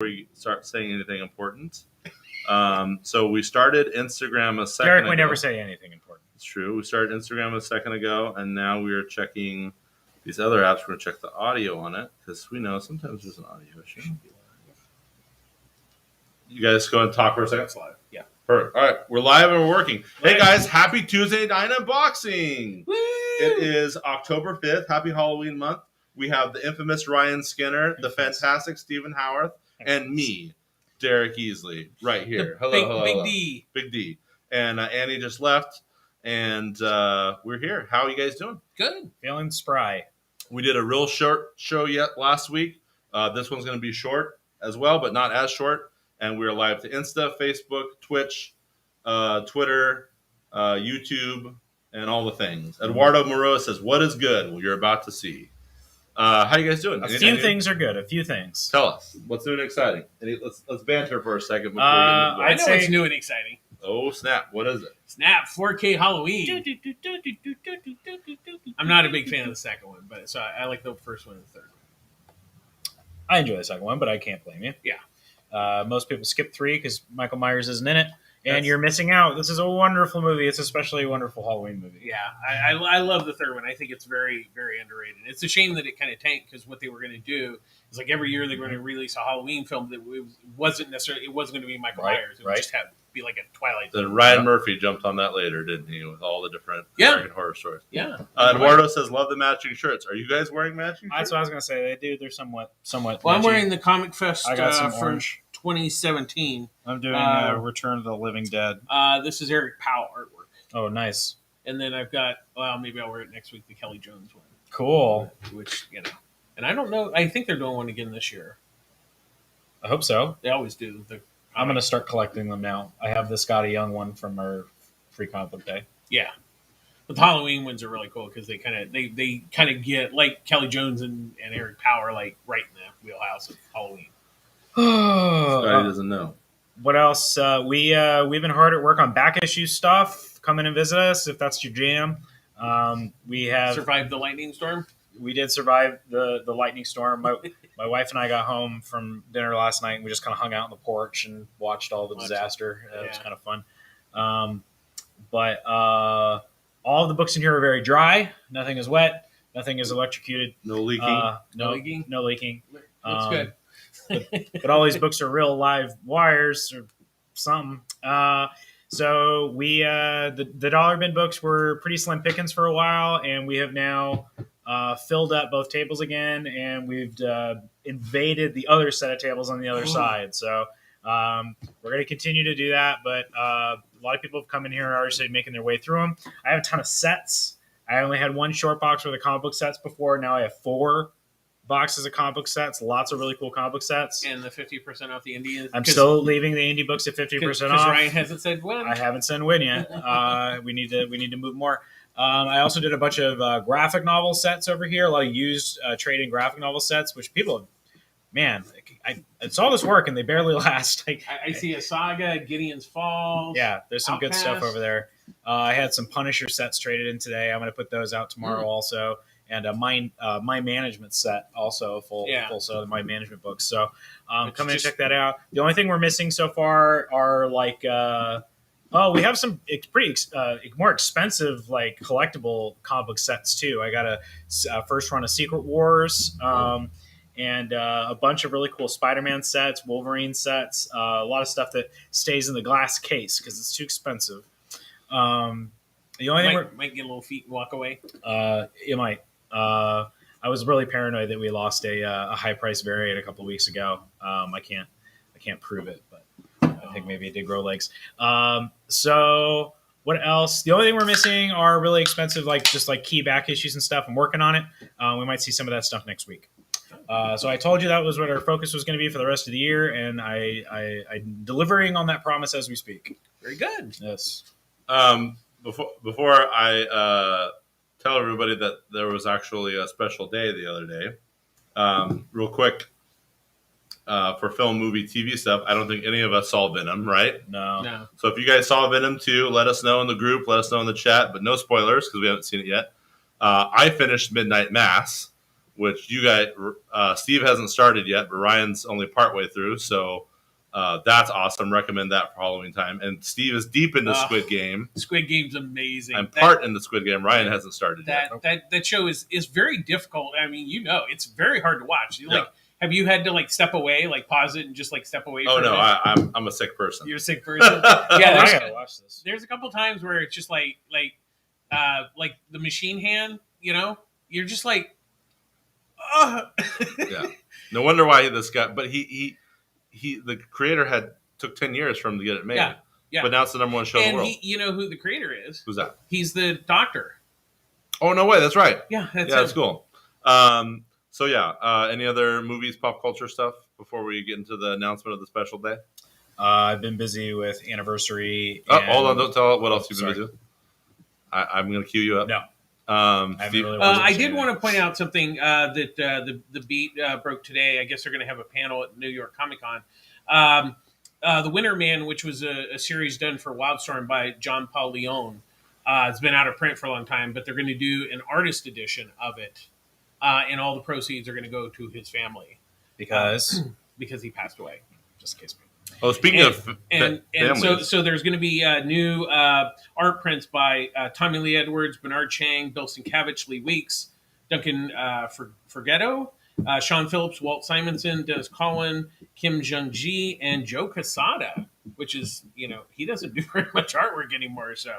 we start saying anything important. So we started Instagram a second Derek, ago. we never say anything important. It's true. We started Instagram a second ago, and now we are checking these other apps. We're going to check the audio on it because we know sometimes there's an audio issue. You guys go and talk for a second. It's live. Yeah. Perfect. All right. We're live and we're working. Hey, guys. Happy Tuesday Night Unboxing. Woo! It is October 5th. Happy Halloween month. We have the infamous Ryan Skinner, the fantastic Stephen Howarth, and me, Derek Easley, right here. Hello. Big D. Big D. And Annie just left, and we're here. How are you guys doing? Good. Feeling spry. We did a real short show last week. This one's going to be short as well, but not as short. And we're live to Insta, Facebook, Twitch, Twitter, YouTube, and all the things. Eduardo Moreau says, "What is good?" Well, you're about to see. How you guys doing? A few things are good. A few things. Tell us what's new and exciting. Let's banter for a second before I we know what's new and exciting. Oh snap! What is it? Snap 4K Halloween. I'm not a big fan of the second one, but so I like the first one and the third one. I enjoy the second one, but I can't blame you. Yeah. Most people skip 3 because Michael Myers isn't in it, and you're missing out. This is a wonderful movie. It's especially a wonderful Halloween movie. Yeah, I love the third one. I think it's very, very underrated. It's a shame that it kind of tanked because what they were going to do is like every year they were going to release a Halloween film that wasn't going to be Michael Myers. It would just be like a Twilight. Then Ryan Murphy jumped on that later, didn't he? With all the different American Horror Stories. Yeah. Eduardo says, "Love the matching shirts." Are you guys wearing matching shirts? That's what I was going to say. They do. They're somewhat. Well, matching. I'm wearing the Comic Fest I got some for orange. 2017. I'm doing Return of the Living Dead. This is Eric Powell artwork. Oh, nice. And then I've got, maybe I'll wear it next week, the Kelly Jones one. Cool. Which, and I don't know. I think they're doing one again this year. I hope so. They always do. I'm going to start collecting them now. I have the Scotty Young one from our free comic book day. Yeah. But the Halloween ones are really cool because they kind of get, like Kelly Jones and Eric Powell are like right in the wheelhouse of Halloween. Scotty doesn't know. What else? We've been hard at work on back issue stuff. Come in and visit us if that's your jam. We have survived the lightning storm. We did survive the lightning storm. My wife and I got home from dinner last night, and we just kind of hung out on the porch and watched all the disaster. It was kind of fun. But all of the books in here are very dry. Nothing is wet. Nothing is electrocuted. No leaking. No leaking. No leaking. Looks good. but all these books are real live wires or something. So we the dollar bin books were pretty slim pickings for a while, and we have now filled up both tables again, and we've invaded the other set of tables on the other side. So we're going to continue to do that, but a lot of people have come in here and are already making their way through them. I have a ton of sets. I only had one short box with the comic book sets before. Now I have 4 boxes of comic book sets, lots of really cool comic book sets. And the 50% off the indie. I'm still leaving the indie books at 50% off. Because Ryan hasn't said when. I haven't said when yet. We need to move more. I also did a bunch of graphic novel sets over here, a lot of used trading graphic novel sets, which people, man, it's all this work and they barely last. I see a Saga, Gideon's Falls. Yeah, there's some Outcast. good stuff over there. I had some Punisher sets traded in today. I'm going to put those out tomorrow also. And my management set also, full set of my management books. So come in and check that out. The only thing we're missing so far are like we have some pretty more expensive like collectible comic book sets too. I got a first run of Secret Wars and a bunch of really cool Spider-Man sets, Wolverine sets, a lot of stuff that stays in the glass case because it's too expensive. The only thing might get a little feet and walk away. It might. I was really paranoid that we lost a high price variant a couple of weeks ago. I can't prove it, but I think maybe it did grow legs. So what else? The only thing we're missing are really expensive, just key back issues and stuff. I'm working on it. We might see some of that stuff next week. So I told you that was what our focus was going to be for the rest of the year, and I'm delivering on that promise as we speak. Very good. Yes. Before I tell everybody that there was actually a special day the other day, real quick, for film, movie, TV stuff, I don't think any of us saw Venom, right? No. So if you guys saw Venom too, let us know in the group, let us know in the chat, but no spoilers because we haven't seen it yet. I finished Midnight Mass, which you guys, Steve hasn't started yet, but Ryan's only partway through. So that's awesome. Recommend that for Halloween time. And Steve is deep into Squid Game. Squid Game's amazing. I'm part in the Squid Game. Ryan hasn't started yet. That show is very difficult. I mean, it's very hard to watch. Have you had to like step away, like pause it and just like step away? Oh no, I'm a sick person. You're a sick person. Yeah, I gotta watch this. There's a couple times where it's just like the machine hand. You're just like, Yeah. No wonder why this guy. But he the creator took 10 years for him to get it made. Yeah. But now it's the number one show in the world. You know who the creator is? Who's that? He's the doctor. Oh no way! That's right. Yeah, that's cool. So any other movies, pop culture stuff before we get into the announcement of the special day? I've been busy with Anniversary. Hold on! Don't tell what else you've been busy with. I'm going to cue you up. No. I did want to point out something that the Beat broke today. I guess they're going to have a panel at New York Comic Con. The Winter Man, which was a series done for Wildstorm by John Paul Leon, it's been out of print for a long time, but they're going to do an artist edition of it, and all the proceeds are going to go to his family because he passed away. Just in case. Oh, speaking of families. So there's going to be new art prints by Tommy Lee Edwards, Bernard Chang, Bill Sienkiewicz, Lee Weeks, Duncan Forgetto, Sean Phillips, Walt Simonson, Dennis Collin, Kim Jung-ji, and Joe Quesada, which is, he doesn't do very much artwork anymore. So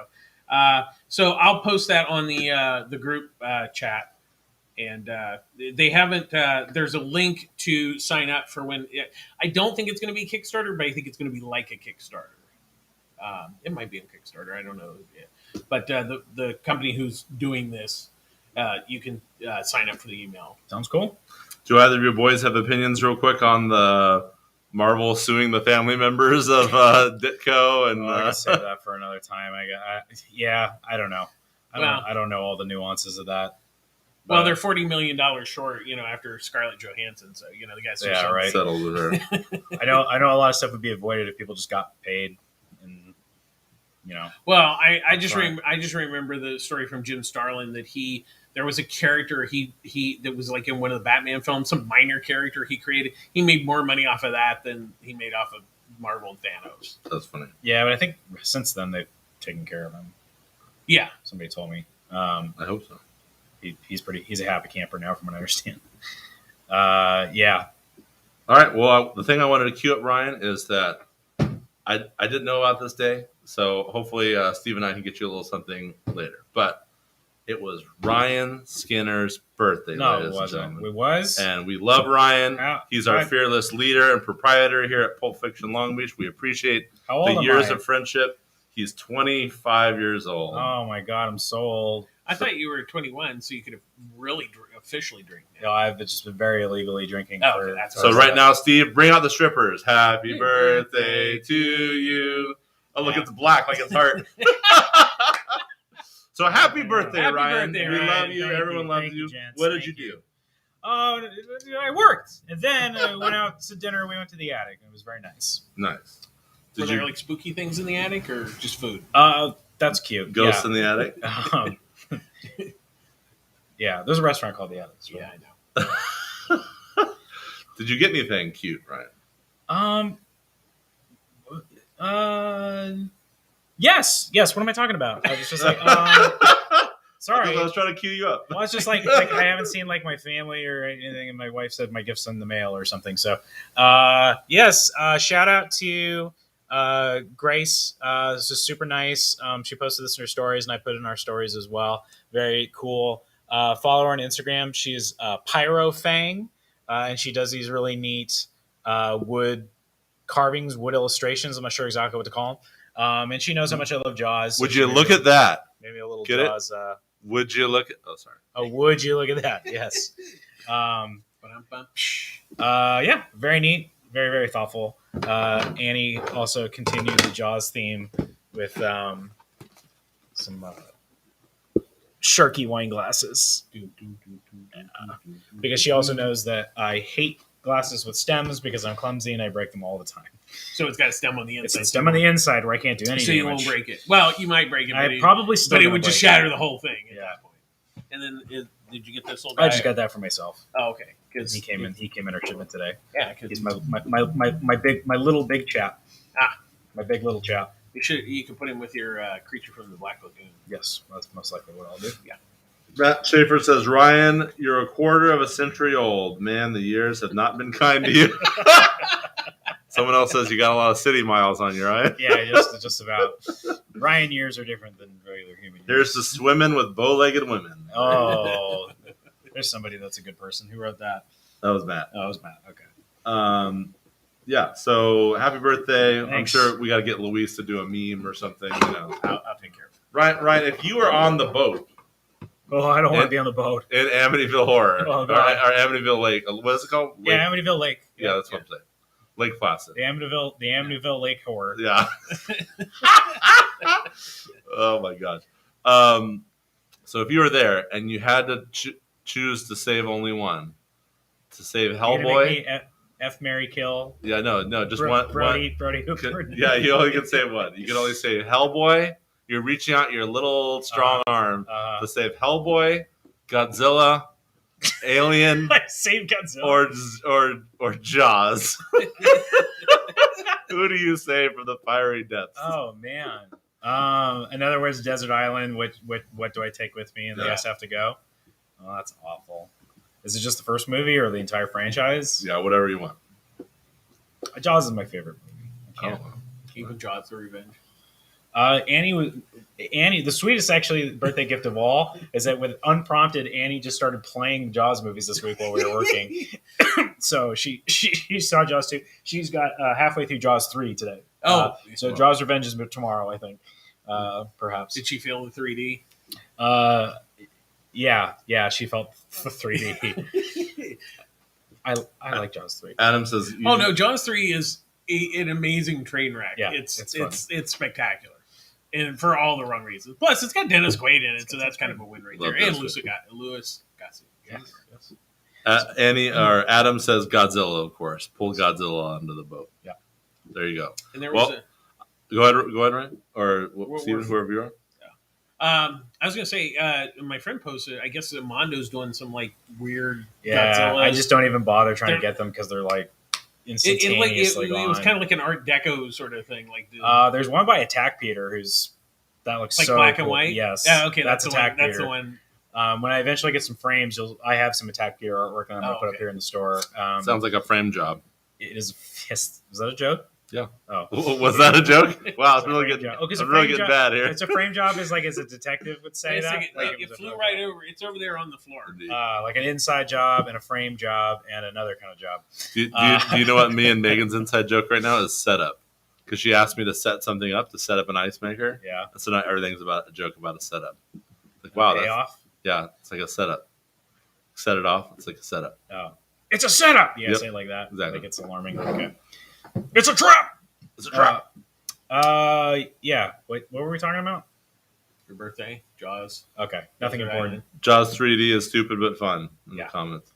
I'll post that on the group chat. And they haven't. There's a link to sign up for when. I don't think it's going to be Kickstarter, but I think it's going to be like a Kickstarter. It might be a Kickstarter. I don't know. Yeah. But the company who's doing this, you can sign up for the email. Sounds cool. Do either of your boys have opinions, real quick, on the Marvel suing the family members of Ditko? And I can save that for another time. I don't know. I don't know all the nuances of that. Well, they're $40 million short, after Scarlett Johansson. So, the guys right. Settled with her. I know a lot of stuff would be avoided if people just got paid. And, Well, I just remember the story from Jim Starlin that there was a character that was like in one of the Batman films, some minor character he created. He made more money off of that than he made off of Marvel and Thanos. That's funny. Yeah, but I think since then they've taken care of him. Yeah, somebody told me. I hope so. He's a happy camper now, from what I understand. Yeah. All right. Well, the thing I wanted to cue up, Ryan, is that I didn't know about this day, so hopefully Steve and I can get you a little something later. But it was Ryan Skinner's birthday. No, it wasn't. It was, and we love Ryan. He's our fearless leader and proprietor here at Pulp Fiction Long Beach. We appreciate the years of friendship. He's 25 years old. Oh my God, I'm so old. I thought you were 21, so you could have really officially drink now. No, I've just been very illegally drinking. So right now, Steve, bring out the strippers. Happy birthday to you. Oh, look, it's black like his heart. So happy birthday, Ryan. We love you. Everyone loves you. What did you do? Oh, I worked. And then I went out to dinner. We went to the attic. It was very nice. Nice. Were there like spooky things in the attic or just food? That's cute. Ghosts in the attic? Yeah, there's a restaurant called The Attic. Yeah, I know. Did you get anything cute, Ryan? Yes. What am I talking about? I was just like, sorry. Because I was trying to cue you up. Well, it's just like I haven't seen like my family or anything, and my wife said my gift's in the mail or something. So, yes. Shout out to Grace. This is super nice. She posted this in her stories, and I put it in our stories as well. Very cool. Follow her on Instagram. She's Pyro Fang, and she does these really neat wood carvings, wood illustrations. I'm not sure exactly what to call them. And she knows how much I love Jaws. Would you look at that? Maybe a little Get Jaws. Would you look at? Oh, sorry. Oh, would you look at that? Yes. Yeah, very neat. Very, very thoughtful. Annie also continued the Jaws theme with some Sharky wine glasses. Because she also knows that I hate glasses with stems because I'm clumsy and I break them all the time. So it's got a stem on the inside. It's a stem on the inside where I can't do anything. So you won't break it. Well, you might break it. I probably still. But it would just shatter the whole thing at that point. And then Did you get this little guy? I just got that for myself. Oh, okay. Because he came in our shipment today. Yeah, he's my little big chap. My big little chap. You can put him with your creature from the Black Lagoon. Yes, that's most likely what I'll do. Yeah. Matt Schaefer says, Ryan, you're a quarter of a century old. Man, the years have not been kind to you. Someone else says you got a lot of city miles on you, right? Yeah, just about. Ryan years are different than regular human years. Here's to swimming with bow-legged women. Oh, there's somebody that's a good person. Who wrote that? That was Matt. Oh, it was Matt. Okay. Yeah, so happy birthday. Thanks. I'm sure we got to get Luis to do a meme or something. I'll take care of it. Ryan, if you were on the boat. Oh, I don't want to be on the boat. In Amityville Horror. Oh, God. Or Amityville Lake. What is it called? Lake? Yeah, Amityville Lake. Yeah, that's what I'm saying. Lake Placid. The Amityville Lake Horror. Yeah. Oh, my gosh. So if you were there and you had to choose to save only one, to save Hellboy. F, Mary, kill. Yeah, no, just one. Brody Hooper. Yeah, you only can save one. You can only save Hellboy. You're reaching out your little strong arm to save Hellboy, Godzilla, Alien, save Godzilla, or Jaws. Who do you save from the fiery depths? Oh man. In other words, Desert Island. What do I take with me? And the rest have to go. Oh, that's awful. Is it just the first movie or the entire franchise? Yeah, whatever you want. Jaws is my favorite movie. Even Jaws: The Revenge. Annie, the sweetest actually birthday gift of all is that with unprompted, Annie just started playing Jaws movies this week while we were working. So she saw Jaws 2. She's got halfway through Jaws 3 today. So Jaws Revenge is tomorrow, I think. Perhaps. Did she feel the 3D? Yeah, she felt the 3D. I like Jaws 3. Adam says, no, Jaws 3 is an amazing train wreck. Yeah, it's spectacular, and for all the wrong reasons. Plus, it's got Dennis Quaid in it, so that's kind of a win right there. And Louis Gossett. Yes. Annie or Adam says Godzilla, of course. Pull Godzilla onto the boat. Yeah, there you go. And there was go ahead, Ryan, or Steven, whoever you are. I was gonna say, my friend posted. I guess Mondo's doing some like weird. Yeah, Godzilla. I just don't even bother trying to get them because they're like instantaneously it was kind of like an Art Deco sort of thing. Like there's one by Attack Peter that looks like so black cool. and white. Yes, yeah, okay, that's Attack Peter. That's the one. When I eventually get some frames, I have some Attack Peter artwork that I'm going to put up here in the store. Sounds like a frame job. It is. Yes, is that a joke? Yeah. Oh, was that a joke? Wow, it's really good. Oh, I'm really getting bad here. It's a frame job, as a detective would say that. It flew right over. It's over there on the floor. Like an inside job and a frame job and another kind of job. Do you know what me and Megan's inside joke right now is? Setup. Because she asked me to set something up, to set up an ice maker. Yeah. So now everything's about a joke about a setup. Like, wow, it's like a setup. Set it off. It's like a setup. Oh, it's a setup. Yeah, say it like that. Exactly. Like it's alarming. Okay. It's a trap. It's a trap. Yeah. Wait, what were we talking about? Your birthday, Jaws. Okay, nothing important. Jaws 3D is stupid but fun. In the comments.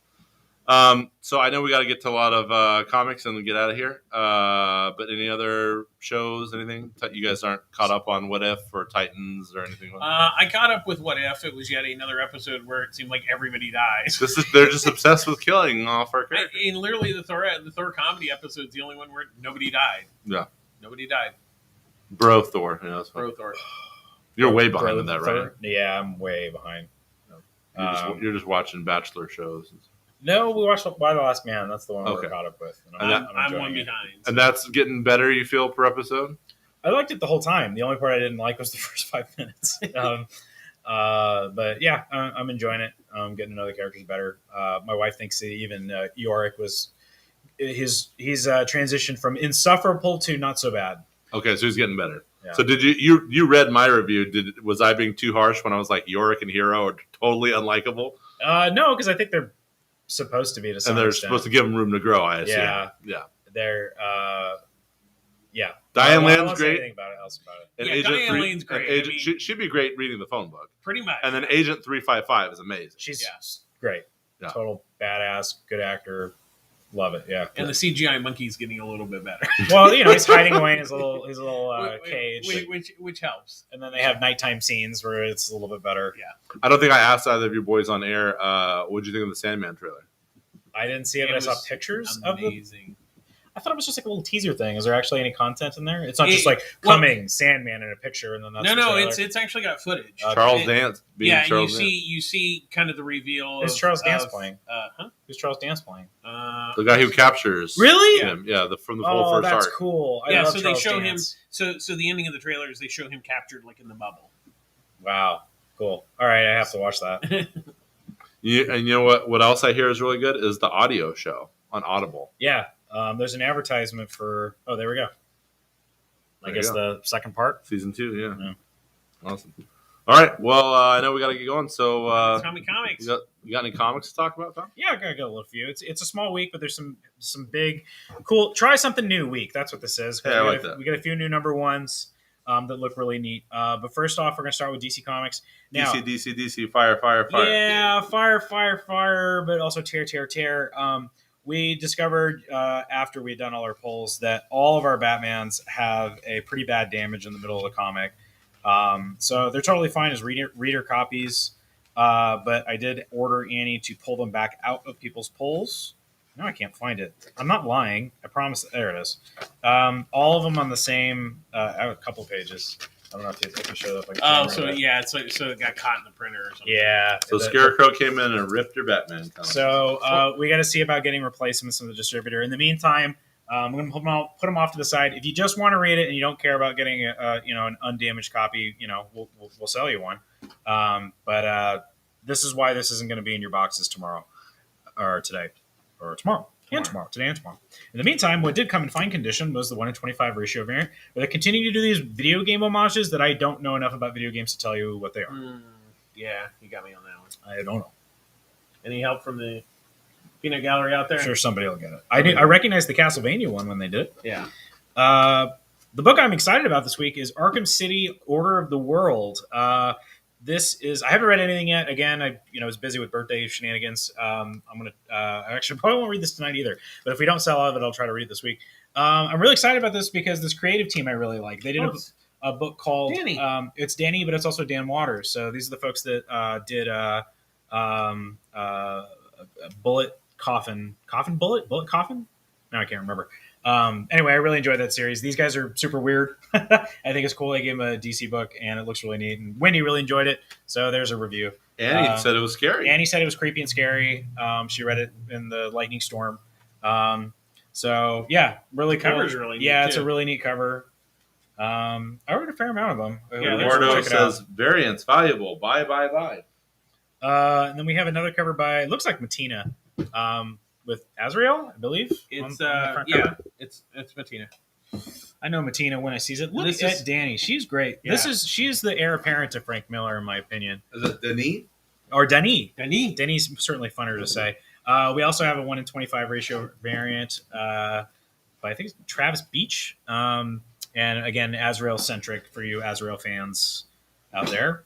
So I know we got to get to a lot of comics and get out of here. But any other shows, anything? You guys aren't caught up on What If or Titans or anything like that? I caught up with What If. It was yet another episode where it seemed like everybody dies. They're just obsessed with killing off our characters. And literally the Thor comedy episode is the only one where nobody died. Yeah. Nobody died. Bro Thor. Yeah, that's Bro Thor. You're way behind in that, right? Yeah, I'm way behind. You're just watching Bachelor shows. No, we watched Why the Last Man. That's the one we're caught up with. I'm one behind. So. And that's getting better, you feel, per episode? I liked it the whole time. The only part I didn't like was the first 5 minutes. But yeah, I'm enjoying it. I'm getting to know the characters better. My wife thinks that even Yorick was he's transitioned from insufferable to not so bad. Okay, so he's getting better. Yeah. So did you read my review? Was I being too harsh when I was like Yorick and Hero are totally unlikable? No, because I think they're supposed to be to some extent. And they're extent. supposed to give them room to grow, I assume. Yeah. They're Diane Lane's great. Else about it. And Diane Lane's great. She'd be great reading the phone book. Pretty much. And then Agent 355 is amazing. She's great. Yeah. Total badass, good actor. Love it. Yeah. And the CGI monkey's getting a little bit better. Well, he's hiding away in his little cage, which helps. And then they have nighttime scenes where it's a little bit better. Yeah. I don't think I asked either of you boys on air. What did you think of the Sandman trailer? I didn't see it, but I saw pictures amazing. of it. I thought it was just like a little teaser thing. Is there actually any content in there? It's not just like coming Sandman in a picture and then that's no. It's actually got footage. Charles Dance. You see kind of the reveal. Who's Charles Dance playing? Who's Charles Dance playing? The guy who captures. Really? Him. Yeah. From the whole first that's arc. Cool. I love Charles Dance. him. So the ending of the trailer is they show him captured like in the bubble. Wow. Cool. All right, I have to watch that. And you know what? What else I hear is really good is the audio show on Audible. Yeah. There's an advertisement for. Oh, there we go. I guess the second part, season 2. Yeah. Awesome. All right. Well, I know we got to get going. So, comics. You got any comics to talk about, Tom? Yeah, I got a little few. It's a small week, but there's some big, cool. Try something new week. That's what this is. Yeah, I like that. We got a few new number ones that look really neat. But first off, we're gonna start with DC Comics. Now, DC, fire. Yeah, fire, but also tear. We discovered after we had done all our polls that all of our Batmans have a pretty bad damage in the middle of the comic. So they're totally fine as reader copies. But I did order Annie to pull them back out of people's polls. No, I can't find it. I'm not lying. I promise. There it is. All of them on the same. I have a couple pages. I don't know if it can show up. So it got caught in the printer or something. Yeah. So Scarecrow came in and ripped your Batman comic. So we got to see about getting replacements from the distributor. In the meantime, I'm going to put them off to the side. If you just want to read it and you don't care about getting an undamaged copy, we'll sell you one. But this is why this isn't going to be in your boxes tomorrow or today or tomorrow. Today and tomorrow. In the meantime, what did come in fine condition was the 1-in-25 ratio variant, where they continue to do these video game homages that I don't know enough about video games to tell you what they are. Yeah, you got me on that one. I don't know. Any help from the peanut gallery out there? I'm sure somebody will get it. I recognized the Castlevania one when they did it. Yeah. The book I'm excited about this week is Arkham City: Order of the World. This is I haven't read anything yet. Again, I was busy with birthday shenanigans. I'm gonna I actually probably won't read this tonight either. But if we don't sell out of it, I'll try to read it this week. I'm really excited about this because this creative team I really like. They did a book called Danny. It's Danny, but it's also Dan Waters. So these are the folks that did Bullet Coffin. No, I can't remember. Anyway, I really enjoyed that series. These guys are super weird. I think it's cool they gave them a DC book, and it looks really neat. And Wendy really enjoyed it, so there's a review. Annie said it was scary. Annie said it was creepy and scary. She read it in the lightning storm. So, yeah, really cool. Cover's really neat, it's too. a really neat cover. I read a fair amount of them. Eduardo says, variants, valuable. Bye. And then we have another cover by, it looks like Matina. With Azrael, I believe. It's it's Matina. I know Matina when I sees it. Look at Danny; she's great. Yeah. She's the heir apparent to Frank Miller, in my opinion. Is it Denis? Or Denis? Denis certainly funner to say. We also have a 1-in-25 ratio variant by I think it's Travis Beach, and again Azrael centric for you Azrael fans out there.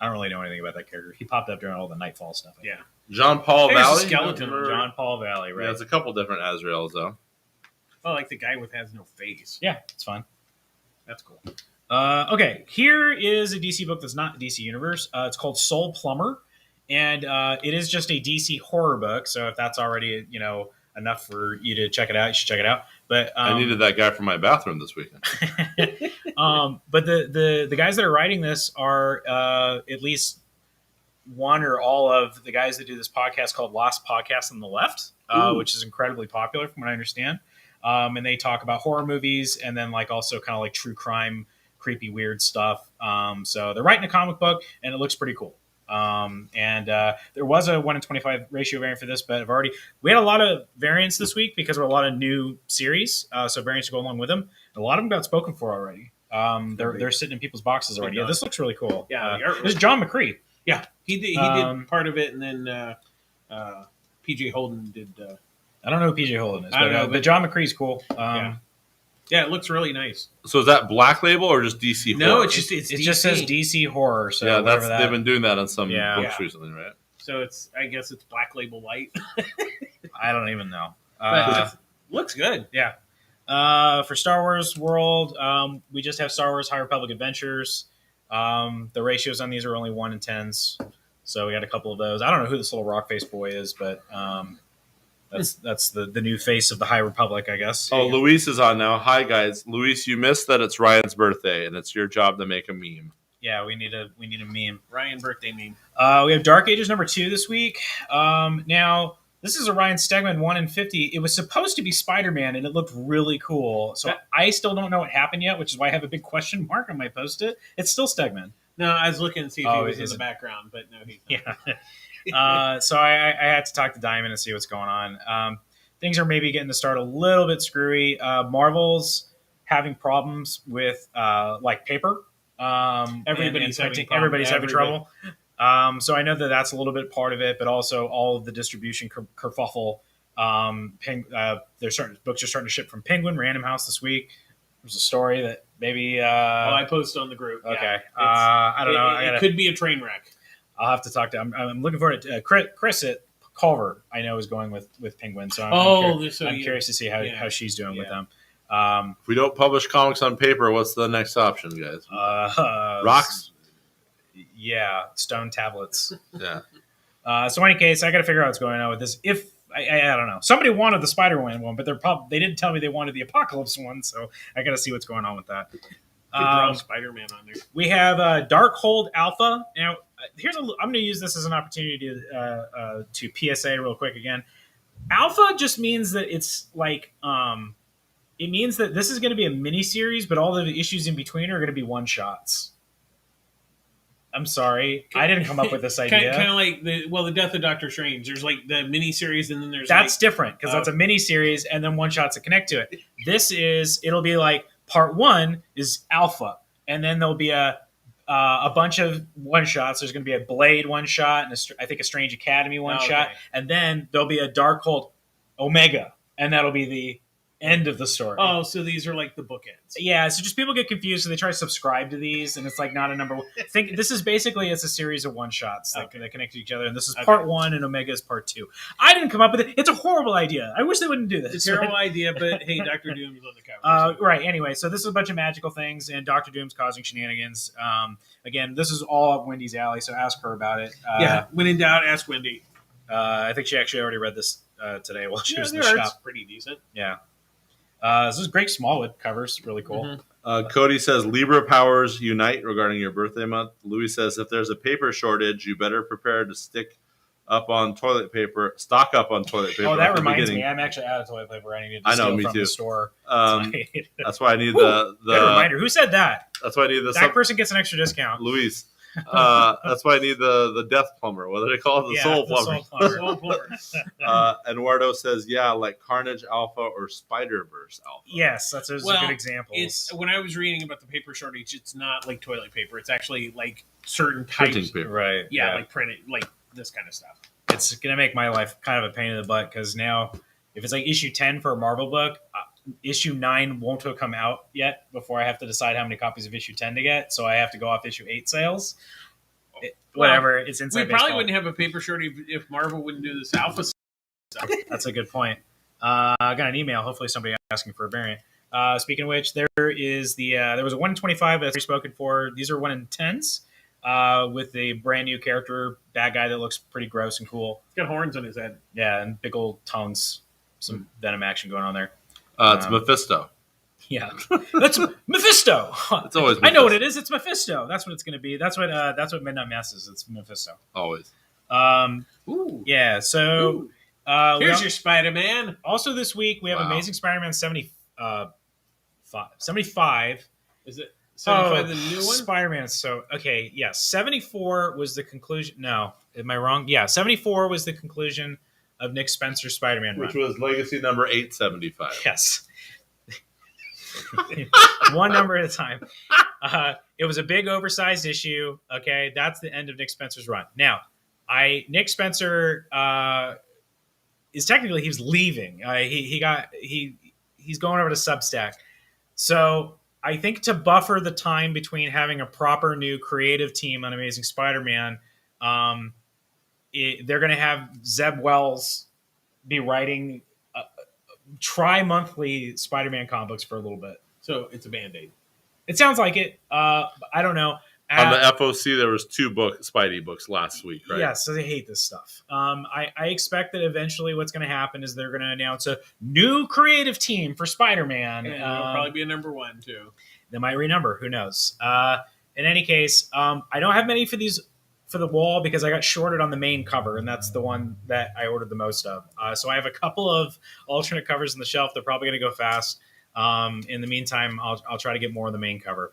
I don't really know anything about that character. He popped up during all the Nightfall stuff. Yeah. John Paul There's a Valley. skeleton. John Paul Valley, right? Yeah, it's a couple different Azraels though. Oh, like the guy with has no face. Yeah, it's fun. That's cool. Okay, here is a DC book that's not DC Universe. It's called Soul Plumber, and it is just a DC horror book. So if that's already enough for you to check it out, you should check it out. But I needed that guy for my bathroom this weekend. But the guys that are writing this are at least one or all of the guys that do this podcast called Lost Podcast on the Left, which is incredibly popular from what I understand. And they talk about horror movies and then also kind of like true crime, creepy, weird stuff. So they're writing a comic book and it looks pretty cool. And there was a 1-in-25 ratio variant for this, but we had a lot of variants this week because of a lot of new series. So variants to go along with them. A lot of them got spoken for already. They're sitting in people's boxes already. Yeah, this looks really cool. Yeah, this is John McCree. Yeah, he did part of it, and then PJ Holden did. I don't know who PJ Holden is, but John McCree's cool. Yeah, it looks really nice. So is that Black Label or just DC No, horror? it just says DC horror. So yeah, they've been doing that on some books recently, right? So I guess it's Black Label Light. I don't even know. Looks good. Yeah. For Star Wars World, we just have Star Wars High Republic Adventures. The ratios on these are only 1 in 10s, so we got a couple of those. I don't know who this little rock face boy is, but that's the new face of the High Republic, I guess. Oh, Luis is on now. Hi guys, Luis, you missed that it's Ryan's birthday, and it's your job to make a meme. Yeah, we need a meme. Ryan birthday meme. We have Dark Ages #2 this week. Now, this is a Ryan Stegman 1 in 50. It was supposed to be Spider-Man, and it looked really cool. So I still don't know what happened yet, which is why I have a big question mark on my Post-it. It's still Stegman. No, I was looking to see if he was in the background, but no, he's not. Yeah. So I had to talk to Diamond and see what's going on. Things are maybe getting to start a little bit screwy. Marvel's having problems with like paper. Everybody's having trouble. So I know that that's a little bit part of it, but also all of the distribution kerfuffle. Books are starting to ship from Penguin Random House this week. There's a story that maybe. I posted on the group. Okay, I don't know. It could be a train wreck. I'll have to talk to. I'm looking forward to Chris at Culver. I know is going with Penguin, so I'm curious to see how she's doing with them. If we don't publish comics on paper, what's the next option, guys? Rocks? Yeah, stone tablets. Yeah. So in any case, I got to figure out what's going on with this. If I don't know, somebody wanted the Spider-Man one, but they didn't tell me they wanted the Apocalypse one, so I got to see what's going on with that. Spider-Man on there. We have Darkhold Alpha. Now, I'm going to use this as an opportunity to PSA real quick again. Alpha just means that it's like it means that this is going to be a mini series, but all the issues in between are going to be one shots. I'm sorry, I didn't come up with this idea. Kind of like the Death of Doctor Strange. There's like the mini series, and then there's different because that's a mini series, and then one shots that connect to it. It'll be like part 1 is Alpha, and then there'll be a bunch of one shots. There's going to be a Blade one shot, and I think a Strange Academy one shot, and then there'll be a Darkhold Omega, and that'll be the end of the story. Oh, so these are like the bookends. Yeah, so just people get confused, so they try to subscribe to these, and it's like not a number one. This is basically it's a series of one shots that connect to each other, and this is part 1, and Omega is part 2. I didn't come up with it. It's a horrible idea. I wish they wouldn't do this. It's a terrible idea, but hey, Dr. Doom's on the cover. Right. Anyway, so this is a bunch of magical things, and Dr. Doom's causing shenanigans. Again, this is all up Wendy's alley, so ask her about it. When in doubt, ask Wendy. I think she actually already read this today while she was in the shop. It's pretty decent. Yeah. This is Greg Smallwood covers. Really cool. Mm-hmm. Cody says, Libra powers unite regarding your birthday month. Louis says, if there's a paper shortage, you better prepare to stock up on toilet paper. Oh, that reminds me. I'm actually out of toilet paper. I need to steal from the store. That's why I need the good reminder. Who said that? That's why I need that person gets an extra discount. Luis. That's why I need the death plumber. What do they call it? The soul plumber. Soul plumber. Eduardo says, like Carnage Alpha or Spider-Verse Alpha. Yes, those are good examples. It's when I was reading about the paper shortage, it's not like toilet paper. It's actually like certain types. Printing paper. Right. Yeah, like printing, like this kind of stuff. It's going to make my life kind of a pain in the butt because now if it's like issue 10 for a Marvel book, issue 9 won't have come out yet before I have to decide how many copies of issue 10 to get. So I have to go off issue 8 sales. Whatever. It's inside We baseball. probably wouldn't have a paper shortage if Marvel wouldn't do this alpha stuff. That's a good point. I got an email. Hopefully somebody asking for a variant. Speaking of which, there is there was a 1 in 25 that's spoken for. These are 1 in 10s with the brand new character, bad guy that looks pretty gross and cool. He's got horns on his head. Yeah, and big old tongues. Some Venom action going on there. It's Mephisto. Yeah, that's Mephisto. It's always Mephisto. I know what it is. It's Mephisto. That's what it's going to be. That's what Midnight Mass is. It's Mephisto. Always. Ooh. Yeah. So here's your Spider-Man. Also this week we have Amazing Spider-Man 75. 75. Is it 75 the new one? Spider-Man. So okay, yeah. 74 was the conclusion. No, am I wrong? Yeah, 74 was the conclusion of Nick Spencer's Spider-Man Which run. was legacy number 875. Yes. One number at a time. It was a big oversized issue. Okay, that's the end of Nick Spencer's run. Now, Nick Spencer is technically he's leaving. He's going over to Substack. So I think to buffer the time between having a proper new creative team on Amazing Spider-Man, they're going to have Zeb Wells be writing tri-monthly Spider-Man comic books for a little bit. So it's a Band-Aid. It sounds like it. I don't know. On the FOC, there was 2 Spidey books last week, right? Yeah, so they hate this stuff. I expect that eventually what's going to happen is they're going to announce a new creative team for Spider-Man. And it'll probably be a number 1, too. They might renumber. Who knows? In any case, I don't have many for these for the wall because I got shorted on the main cover, and that's the one that I ordered the most of. So I have a couple of alternate covers on the shelf. They're probably going to go fast. In the meantime, I'll try to get more of the main cover.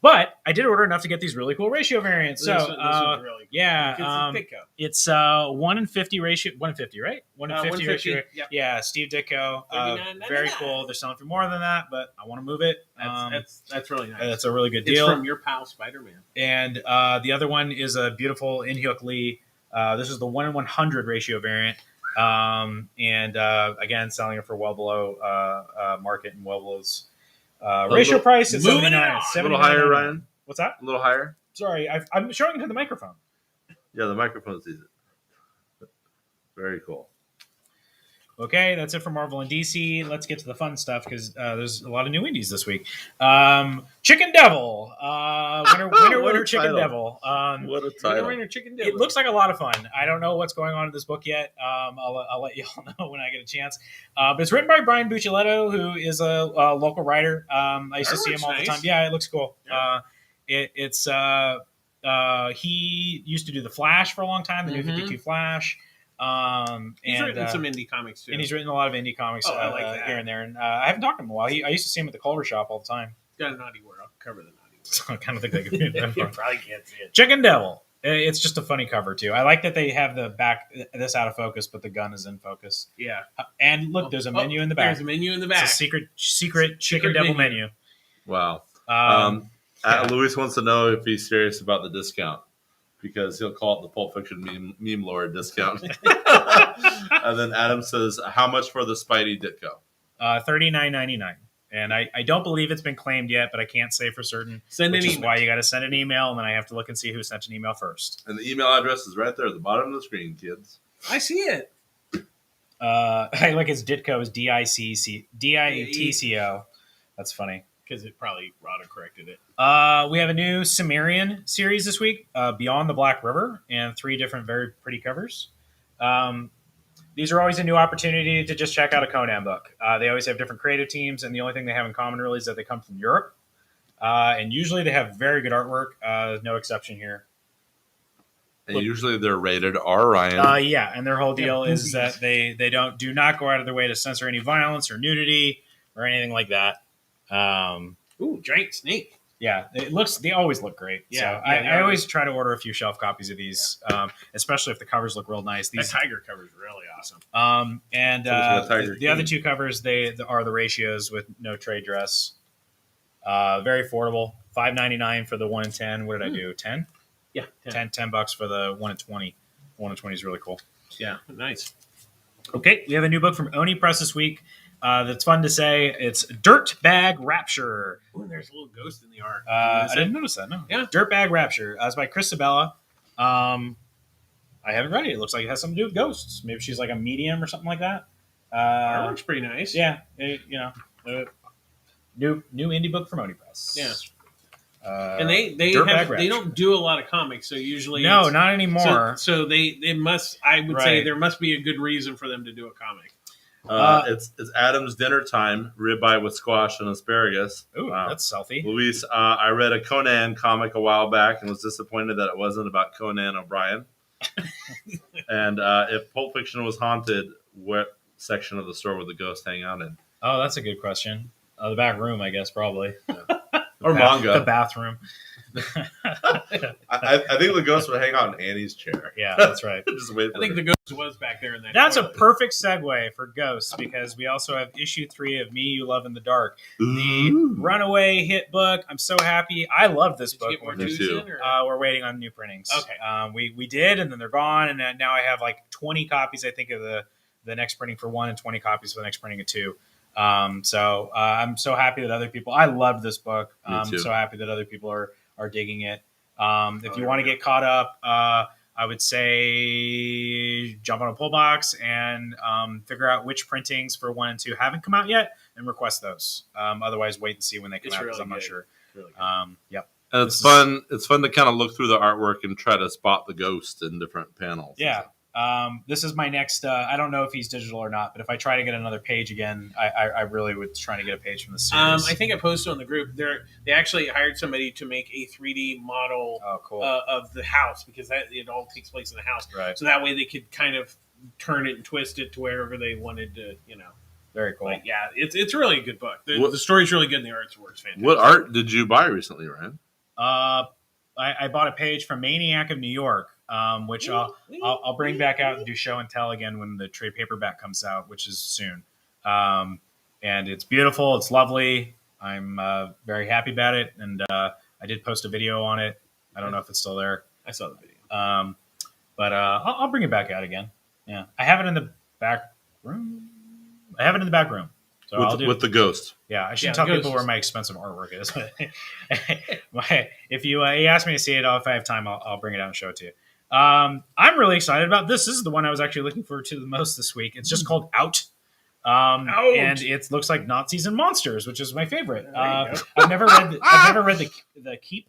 But I did order enough to get these really cool ratio variants. So this is really cool. Yeah, it's 1 in 50 ratio. 1 in 50, right? 1 in 50 ratio. Yep. Yeah, Steve Ditko. Very cool. They're selling for more than that, but I want to move it. That's really nice. That's a really good deal. It's from your pal Spider-Man. And the other one is a beautiful In-Hyuk Lee. This is the 1 in 100 ratio variant. Again, selling it for well below market and well below ratio price is $79. A little higher, Ryan. What's that? A little higher. Sorry, I'm showing it to the microphone. Yeah, the microphone sees it. Very cool. Okay, that's it for Marvel and DC. Let's get to the fun stuff because there's a lot of new indies this week. Chicken Devil, winner, Chicken Devil. What a title! Winner, Chicken Devil. It looks like a lot of fun. I don't know what's going on in this book yet. I'll let you all know when I get a chance. But it's written by Brian Buccellato, who is a local writer. I used to see him all the time. Yeah, it looks cool. Yeah. He used to do the Flash for a long time, the New 52 Flash. He's written some indie comics too, and he's written a lot of indie comics here and there. And I haven't talked to him in a while. I used to see him at the Culver Shop all the time. He's got a naughty word. I'll cover the naughty word. I kind of think they could be you probably can't see it. Chicken Devil. It's just a funny cover too. I like that they have the back this out of focus, but the gun is in focus. Yeah. And look, there's a menu in the back. There's a menu in the back. It's a secret Chicken Devil menu. Wow. Luis wants to know if he's serious about the discount, because he'll call it the Pulp Fiction meme lord discount. And then Adam says, how much for the Spidey Ditko? $39.99. And I don't believe it's been claimed yet, but I can't say for certain. Which is why you got to send an email, and then I have to look and see who sent an email first. And the email address is right there at the bottom of the screen, kids. I see it. I like his Ditko is DITCO. That's funny. Because it probably auto-corrected it. We have a new Sumerian series this week, Beyond the Black River, and 3 different very pretty covers. These are always a new opportunity to just check out a Conan book. They always have different creative teams, and the only thing they have in common really is that they come from Europe. And usually they have very good artwork. No exception here. And usually they're rated R, Ryan. Yeah, and their whole deal is that they do not go out of their way to censor any violence or nudity or anything like that. Giant snake. Yeah, they always look great. Yeah, so I always try to order a few shelf copies of these, especially if the covers look real nice. That tiger cover is really awesome. The other 2 covers they are the ratios with no trade dress. Very affordable. $5.99 for the 1 in 10. What did I do? 10? Yeah, $10 for the 1 in 20. 1 in 20 is really cool. Yeah, nice. Okay, we have a new book from Oni Press this week. That's fun to say. It's Dirt Bag Rapture. Ooh, there's a little ghost in the art. I didn't notice that. No. Yeah. Dirt Bag Rapture. It's by Chris Sabella. I haven't read it. It looks like it has something to do with ghosts. Maybe she's like a medium or something like that. Artwork's pretty nice. Yeah. New indie book from Oni Press. Yeah. And they don't do a lot of comics, so usually not anymore. So they must. I would say there must be a good reason for them to do a comic. It's Adam's Dinner Time, ribeye with squash and asparagus. Ooh, that's healthy. Luis, I read a Conan comic a while back and was disappointed that it wasn't about Conan O'Brien. And if Pulp Fiction was haunted, what section of the store would the ghost hang out in? Oh, that's a good question. The back room, I guess, probably. Yeah. Or manga. The bathroom. I think the ghost would hang out in Annie's chair. Yeah, that's right. Just wait I think the ghost was back there in that. That's a perfect segue for Ghosts, because we also have issue 3 of Me, You Love in the Dark. The runaway hit book. I'm so happy. I love this book. We're waiting on new printings. Okay. We did, and then they're gone, and then now I have like 20 copies, I think, of the next printing for 1 and 20 copies for the next printing of 2. So I'm so happy that other people. I love this book. I'm so happy that other people are digging it. If you want to get caught up, I would say jump on a pull box and figure out which printings for 1 and 2 haven't come out yet and request those. Otherwise, wait and see when they come out because I'm not sure. Really yep. And it's fun. It's fun to kind of look through the artwork and try to spot the ghost in different panels. Yeah. This is my next. I don't know if he's digital or not, but if I try to get another page again, I really would try to get a page from the series. I think I posted on the group. They actually hired somebody to make a 3D model of the house because it all takes place in the house. Right. So that way they could kind of turn it and twist it to wherever they wanted to. Very cool. Like, yeah, it's really a good book. The story's really good and the artwork's fantastic. What art did you buy recently, Ryan? I bought a page from Maniac of New York, which I'll bring back out and do show and tell again when the trade paperback comes out, which is soon. And it's beautiful. It's lovely. I'm very happy about it. And I did post a video on it. I don't know if it's still there. I saw the video. But I'll bring it back out again. Yeah, I have it in the back room. So with the ghost. Yeah, I should tell people where my expensive artwork is. If you ask me to see it, if I have time, I'll bring it out and show it to you. I'm really excited about this. This is the one I was actually looking forward to the most this week. It's just called Out. And it looks like Nazis and monsters, which is my favorite. I've never read the Keep.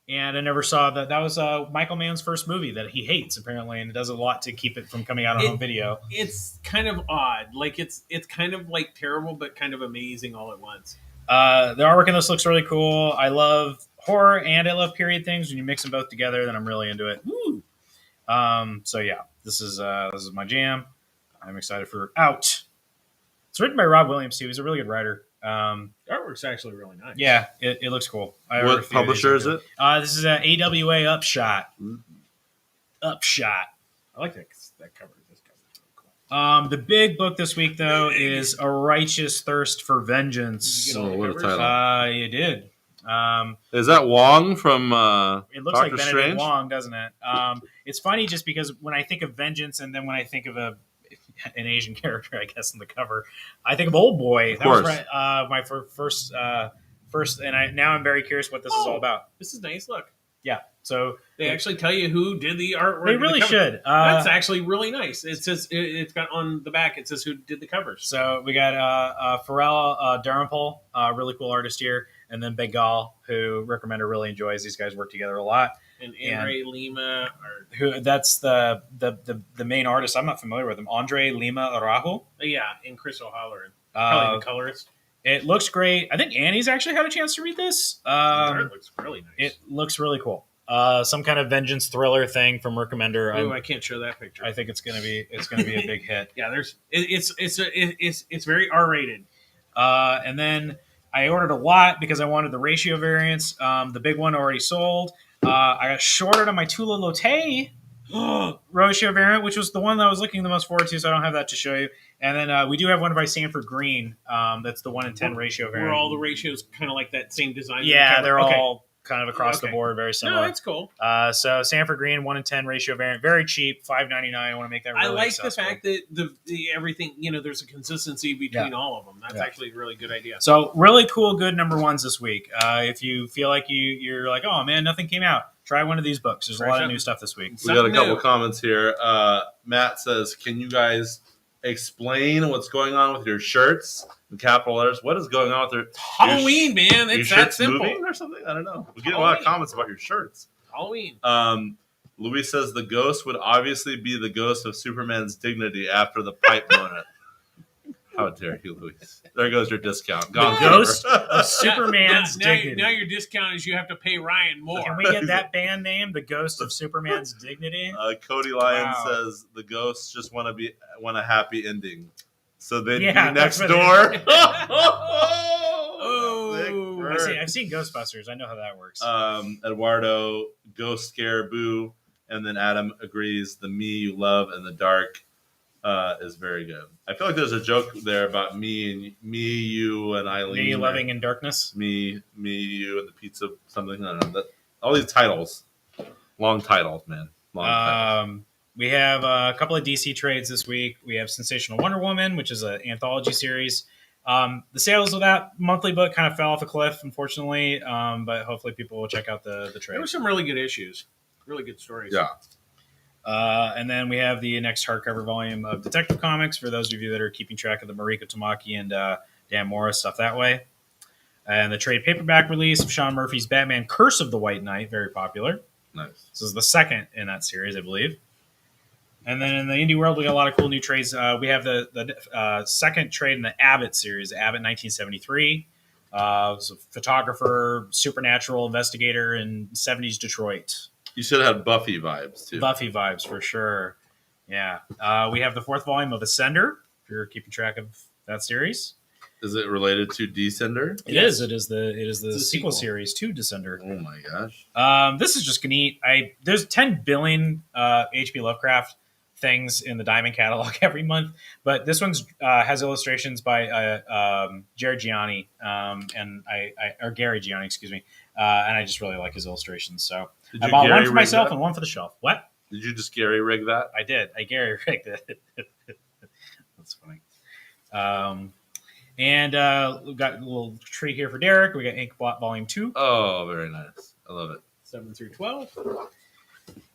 And I never saw that. That was Michael Mann's first movie that he hates, apparently, and it does a lot to keep it from coming out on home video. It's kind of odd. Like it's kind of like terrible, but kind of amazing all at once. The artwork in this looks really cool. I love horror and I love period things. When you mix them both together, then I'm really into it. Woo! So yeah, this is my jam. I'm excited for Out. It's written by Rob Williams too. He's a really good writer. Artwork's actually really nice. Yeah, it looks cool. What publisher is it? This is AWA Upshot. Upshot. I like that cover. This cover's really cool. The big book this week though is A Righteous Thirst for Vengeance. Did you get all the what a covers? title! You did. Is that Wong from It looks Doctor like Benedict Strange? Wong, doesn't it? It's funny just because when I think of vengeance and then when I think of an Asian character, I guess, in the cover, I think of Old Boy. That was right, my first, and now I'm very curious what this is all about. This is nice. Look. Yeah. So they actually tell you who did the artwork. They really should. That's actually really nice. It says it's got on the back. It says who did the covers. So we got Pharrell Darampol, really cool artist here, and then Bengal, who Rick Remender really enjoys. These guys work together a lot. And Andre Lima, that's the main artist. I'm not familiar with him. Andre Lima Araujo. Yeah, and Chris O'Halloran, probably the colorist. It looks great. I think Annie's actually had a chance to read this. The art looks really nice. It looks really cool. Some kind of vengeance thriller thing from Rick Remender. Oh, I can't show that picture. I think it's gonna be a big hit. Yeah, it's very R-rated. And then I ordered a lot because I wanted the ratio variants. The big one already sold. I got shorted on my Tula Lotte ratio variant, which was the one that I was looking the most forward to, so I don't have that to show you. And then we do have one by Sanford Green. That's the 1 in 10 ratio variant. Were all the ratios kind of like that same design? Yeah, they're all kind of across the board, very similar. No, that's cool. So Sanford Green 1 in 10 ratio variant, very cheap, $5.99. I want to make that really accessible. The fact that the everything, there's a consistency between all of them. That's actually a really good idea. So really cool, good number ones this week. If you feel like you're like, oh man, nothing came out, try one of these books. There's a lot of new stuff this week. We got a couple comments here. Matt says, can you guys explain what's going on with your shirts in capital letters? What is going on with your Halloween, man? It's that simple. Moving or something? I don't know. We're getting a lot of comments about your shirts. Halloween. Luis says the ghost would obviously be the ghost of Superman's dignity after the pipe moment. How dare you, Luis? There goes your discount. Gone. Ghost of Superman's dignity. Now your discount is you have to pay Ryan more. Can we get that band name? The Ghost of Superman's Dignity? Cody Lyon says the ghosts just want a happy ending. So they'd be next door. I've seen Ghostbusters. I know how that works. Eduardo, ghost scare, boo. And then Adam agrees the me you love in the dark is very good. I feel like there's a joke there about me, you, and Eileen. Me loving in darkness. Me, you, and the pizza something. I don't know. All these titles, long titles, man. Long titles. We have a couple of DC trades this week. We have Sensational Wonder Woman, which is an anthology series. The sales of that monthly book kind of fell off a cliff, unfortunately. But hopefully people will check out the trade. There were some really good issues. Really good stories. Yeah. And then we have the next hardcover volume of Detective Comics for those of you that are keeping track of the Mariko Tamaki and Dan Morris stuff that way. And the trade paperback release of Sean Murphy's Batman Curse of the White Knight, very popular. Nice. This is the second in that series, I believe. And then in the indie world, we got a lot of cool new trades. We have the second trade in the Abbott series, Abbott 1973. Was a photographer, supernatural investigator in 70s Detroit. You should have had Buffy vibes, too. Buffy vibes, for sure. Yeah. We have the fourth volume of Ascender, if you're keeping track of that series. Is it related to Descender? It is. It is the sequel series to Descender. Oh, my gosh. This is just neat. There's 10 billion H.P. Lovecraft things in the Diamond catalog every month, but this one's has illustrations by Jared Gianni or Gary Gianni, excuse me, and I just really like his illustrations. So I bought one for myself and one for the shelf. What? Did you just Gary rig that? I did. I Gary rigged it. That's funny. And we've got a little treat here for Derek. We got Inkblot Volume 2. Oh, very nice. I love it. 7 through 12.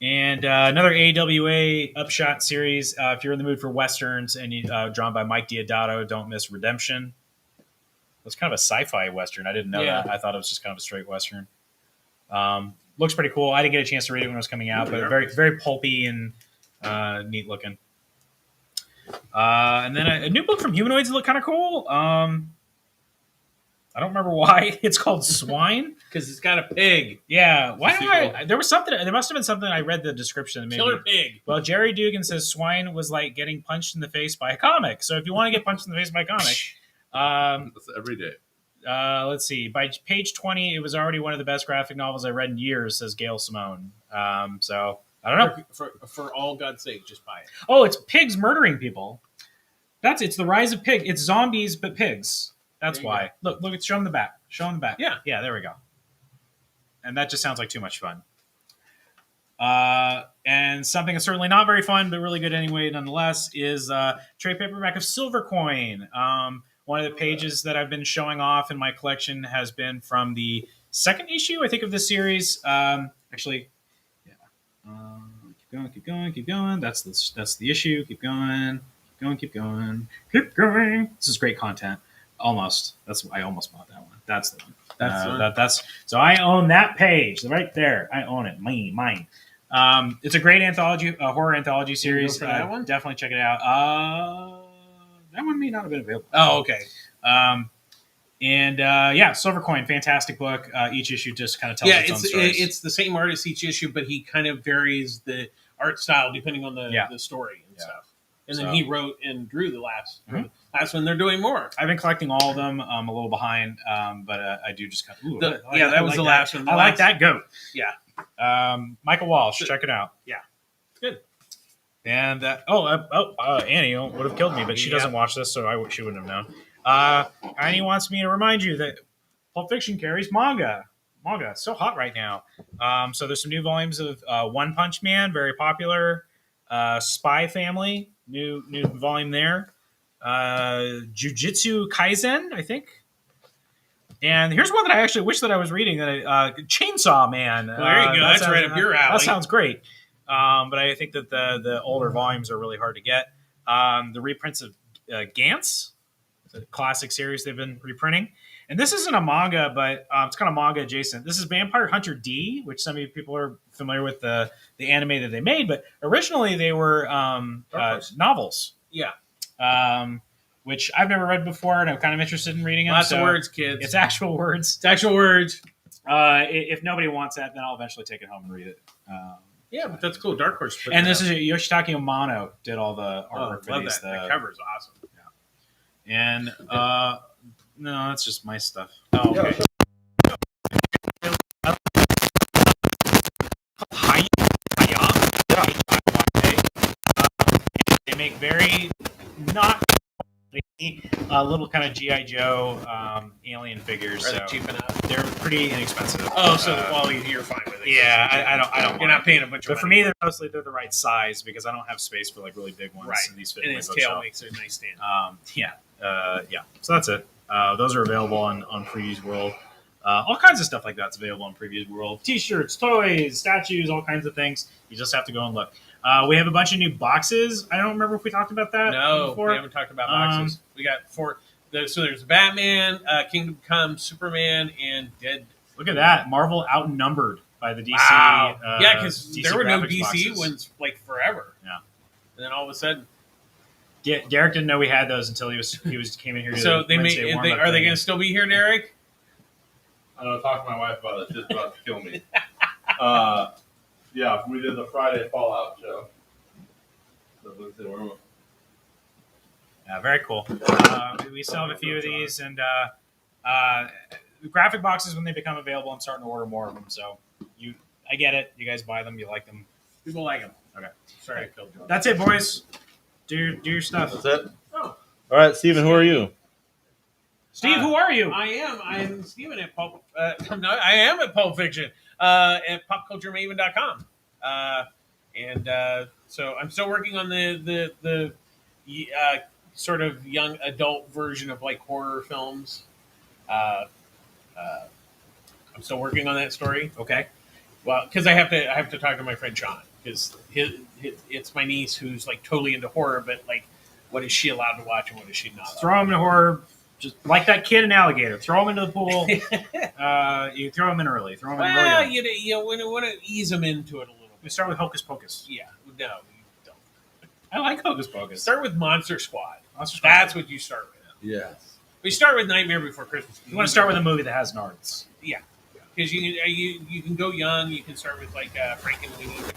And another AWA Upshot series. If you're in the mood for Westerns and you drawn by Mike Diodato, don't miss Redemption. It's kind of a sci-fi Western. I didn't know that. I thought it was just kind of a straight Western. Looks pretty cool. I didn't get a chance to read it when it was coming out, but very, very pulpy and neat looking. And then a new book from Humanoids that look kind of cool. I don't remember why. It's called Swine. Because it's got a pig. Yeah. Why? There was something. There must have been something. I read the description. Maybe. Killer pig. Well, Jerry Dugan says Swine was like getting punched in the face by a comic. So if you want to get punched in the face by a comic, that's every day. Let's see. By page 20, it was already one of the best graphic novels I read in years, says Gail Simone. So I don't know. For all God's sake, just buy it. Oh, it's pigs murdering people. It's the rise of pig. It's zombies, but pigs. That's why. Look, show them the back. Show them the back. Yeah. Yeah, there we go. And that just sounds like too much fun. And something that's certainly not very fun, but really good anyway, nonetheless, is trade paperback of Silver Coin. One of the pages that I've been showing off in my collection has been from the second issue, I think, of this series. Actually, yeah. Keep going. That's the issue. Keep going. This is great content. Almost. I almost bought that one. That's the one. So I own that page right there. I own it. Mine. It's a great anthology, horror anthology series. That one? Definitely check it out. That one may not have been available. Oh, okay. Silver Coin, fantastic book. Each issue just kind of tells its own stories. It's the same artist each issue, but he kind of varies the art style depending on the story and stuff. And then he wrote and drew the last one. They're doing more. I've been collecting all of them. I'm a little behind, but I do just kind of. That was the last one. I like that goat. Yeah. Michael Walsh, check it out. Yeah, it's good. And Annie would have killed me, but she doesn't watch this, so she wouldn't have known. Annie wants me to remind you that Pulp Fiction carries manga. Manga, it's so hot right now. So there's some new volumes of One Punch Man, very popular. Spy Family, new volume there. Jujutsu Kaisen, I think. And here's one that I actually wish that I was reading. Chainsaw Man. Well, there you go. That's right up your alley. That sounds great. But I think that the older volumes are really hard to get. The reprints of Gantz, the classic series they've been reprinting. And this isn't a manga, but it's kind of manga adjacent. This is Vampire Hunter D, which some of you people are familiar with the anime that they made. But originally they were novels. Yeah. Which I've never read before, and I'm kind of interested in reading them. Lots of words, kids. It's actual words. If nobody wants that, then I'll eventually take it home and read it. But that's cool. Dark Horse. And this is Yoshitaka Amano did all the artwork for these. That cover is awesome. Yeah. And no, that's just my stuff. Oh, okay. They make very not little kind of G.I. Joe alien figures. Are they cheap enough? They're pretty inexpensive. Oh, so the quality you're fine with it. Yeah, I don't. You're not paying a bunch of money. But for me, they're the right size because I don't have space for like really big ones. Right. And these fit and in my his bookshelf. tail makes it a nice stand. So that's it. Those are available on Freeze World. All kinds of stuff like that's available in Preview World. T-shirts, toys, statues, all kinds of things. You just have to go and look. We have a bunch of new boxes. I don't remember if we talked about that before. We haven't talked about boxes. We got 4. So there's Batman, Kingdom Come, Superman, and Dead. Look at that. Marvel outnumbered by the DC. Wow. Yeah, because there were no DC boxes. ones like forever. Yeah. And then all of a sudden, Derek didn't know we had those until he came in here. So they are they going to still be here, Derek? I'm going to talk to my wife about it. She's about to kill me. Yeah, we did the Friday Fallout show. So let's see where we're. Yeah, very cool. We still have a few of these, and graphic boxes when they become available. I'm starting to order more of them. So I get it. You guys buy them. You like them. People like them. Okay. Sorry, I killed you. That's it, boys. Do your stuff. That's it. Oh. All right, Steven, who are you? Steve, who are you? I'm Steven at Pulp. I am at Pulp Fiction at popculturemaven.com. So I'm still working on the sort of young adult version of like horror films. I'm still working on that story. Okay. Well, because I have to talk to my friend Sean because it's my niece who's like totally into horror, but like, what is she allowed to watch and what is she not? Throw them in horror, just like that kid in Alligator. Throw them into the pool. You throw them in early. Throw them in early. You want to ease them into it a little bit. We start with Hocus Pocus. Yeah, no, you don't. I like Hocus Pocus. Start with Monster Squad. That's what you start with. Yes. We start with Nightmare Before Christmas. You want to start with a movie that has nards. Yeah, because you can go young. You can start with like Frankenweenie.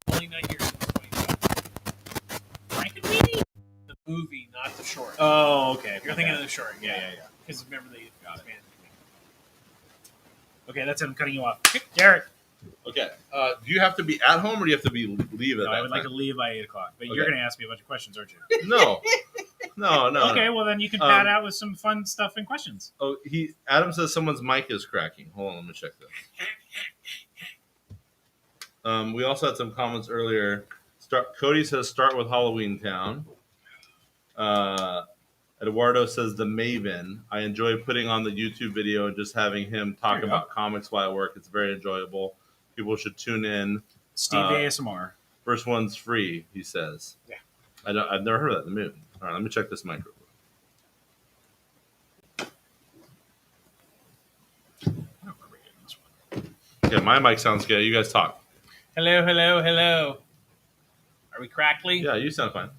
Only 9 years since Frankenweenie, the movie, not the short. Oh, okay. You're thinking of the short. Yeah. Because remember the Okay, that's it. I'm cutting you off. Derek. Okay. Do you have to be at home or do you have to leave at that I would like time? to leave by 8 o'clock, but Okay. you're going to ask me a bunch of questions, aren't you? No. Okay, well then you can pad out with some fun stuff and questions. Oh, Adam says someone's mic is cracking. Hold on, let me check that. We also had some comments earlier. Cody says start with Halloween Town. Eduardo says the Maven. I enjoy putting on the YouTube video and just having him talk about comics while I work. It's very enjoyable. People should tune in. Steve ASMR. First one's free, he says. Yeah. I've never heard of that. The Maven. All right, let me check this mic real quick. Okay, my mic sounds good. You guys talk. Hello. Are we crackly? Yeah, you sound fine.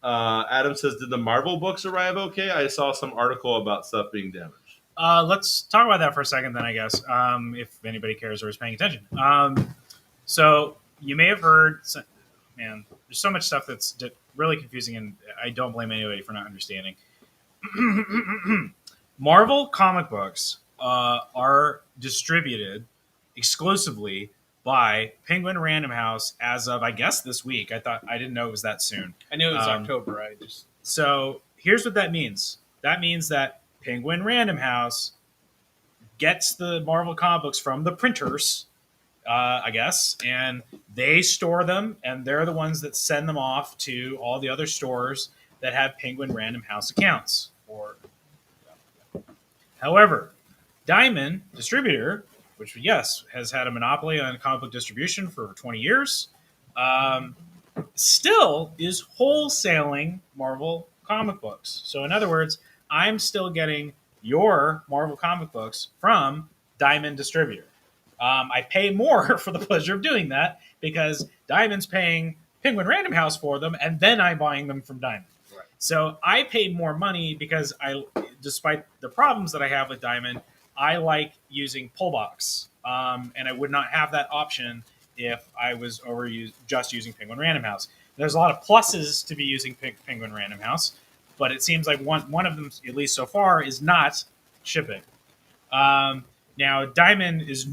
Adam says, did the Marvel books arrive okay? I saw some article about stuff being damaged. Let's talk about that for a second then, I guess, if anybody cares or is paying attention. So you may have heard, man, there's so much stuff that's really confusing, and I don't blame anybody for not understanding. Marvel comic books are distributed exclusively by Penguin Random House as of, I guess, this week. I didn't know it was that soon. I knew it was October. So here's what that means. That means that Penguin Random House gets the Marvel comic books from the printers, I guess, and they store them, and they're the ones that send them off to all the other stores that have Penguin Random House accounts. However, Diamond Distributor, which, yes, has had a monopoly on comic book distribution for 20 years, still is wholesaling Marvel comic books. So, in other words, I'm still getting your Marvel comic books from Diamond Distributor. I pay more for the pleasure of doing that because Diamond's paying Penguin Random House for them, and then I'm buying them from Diamond. Right. So I paid more money because despite the problems that I have with Diamond, I like using Pullbox, and I would not have that option if I was just using Penguin Random House. There's a lot of pluses to be using Penguin Random House, but it seems like one of them, at least so far, is not shipping. Now, Diamond is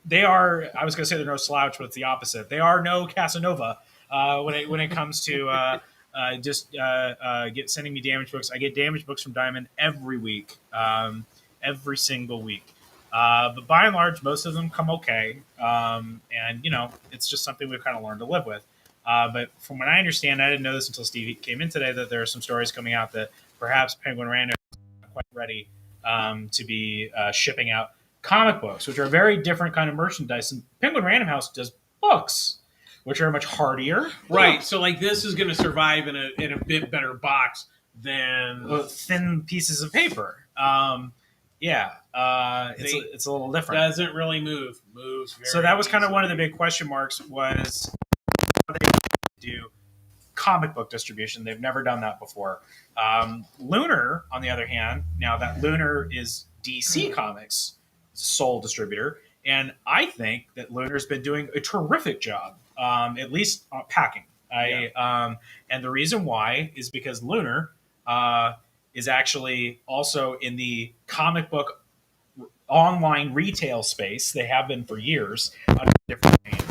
they are, I was going to say they're no slouch, but it's the opposite. They are no Casanova when it comes to sending me damaged books. I get damaged books from Diamond every week, every single week. But by and large, most of them come okay. And, it's just something we've kind of learned to live with. But from what I understand, I didn't know this until Steve came in today, that there are some stories coming out that perhaps Penguin Random is not quite ready to be shipping out comic books, which are a very different kind of merchandise. And Penguin Random House does books, which are much hardier. Right. So like this is going to survive in a bit better box than thin pieces of paper. It's a little different. Doesn't really move. Moves. Very so that was kind of easily. one of the big question marks was how they do comic book distribution. They've never done that before. Lunar, on the other hand, now that Lunar is DC Comics' sole distributor, and I think that Lunar's been doing a terrific job, at least packing. And the reason why is because Lunar is actually also in the comic book online retail space. They have been for years under a different name.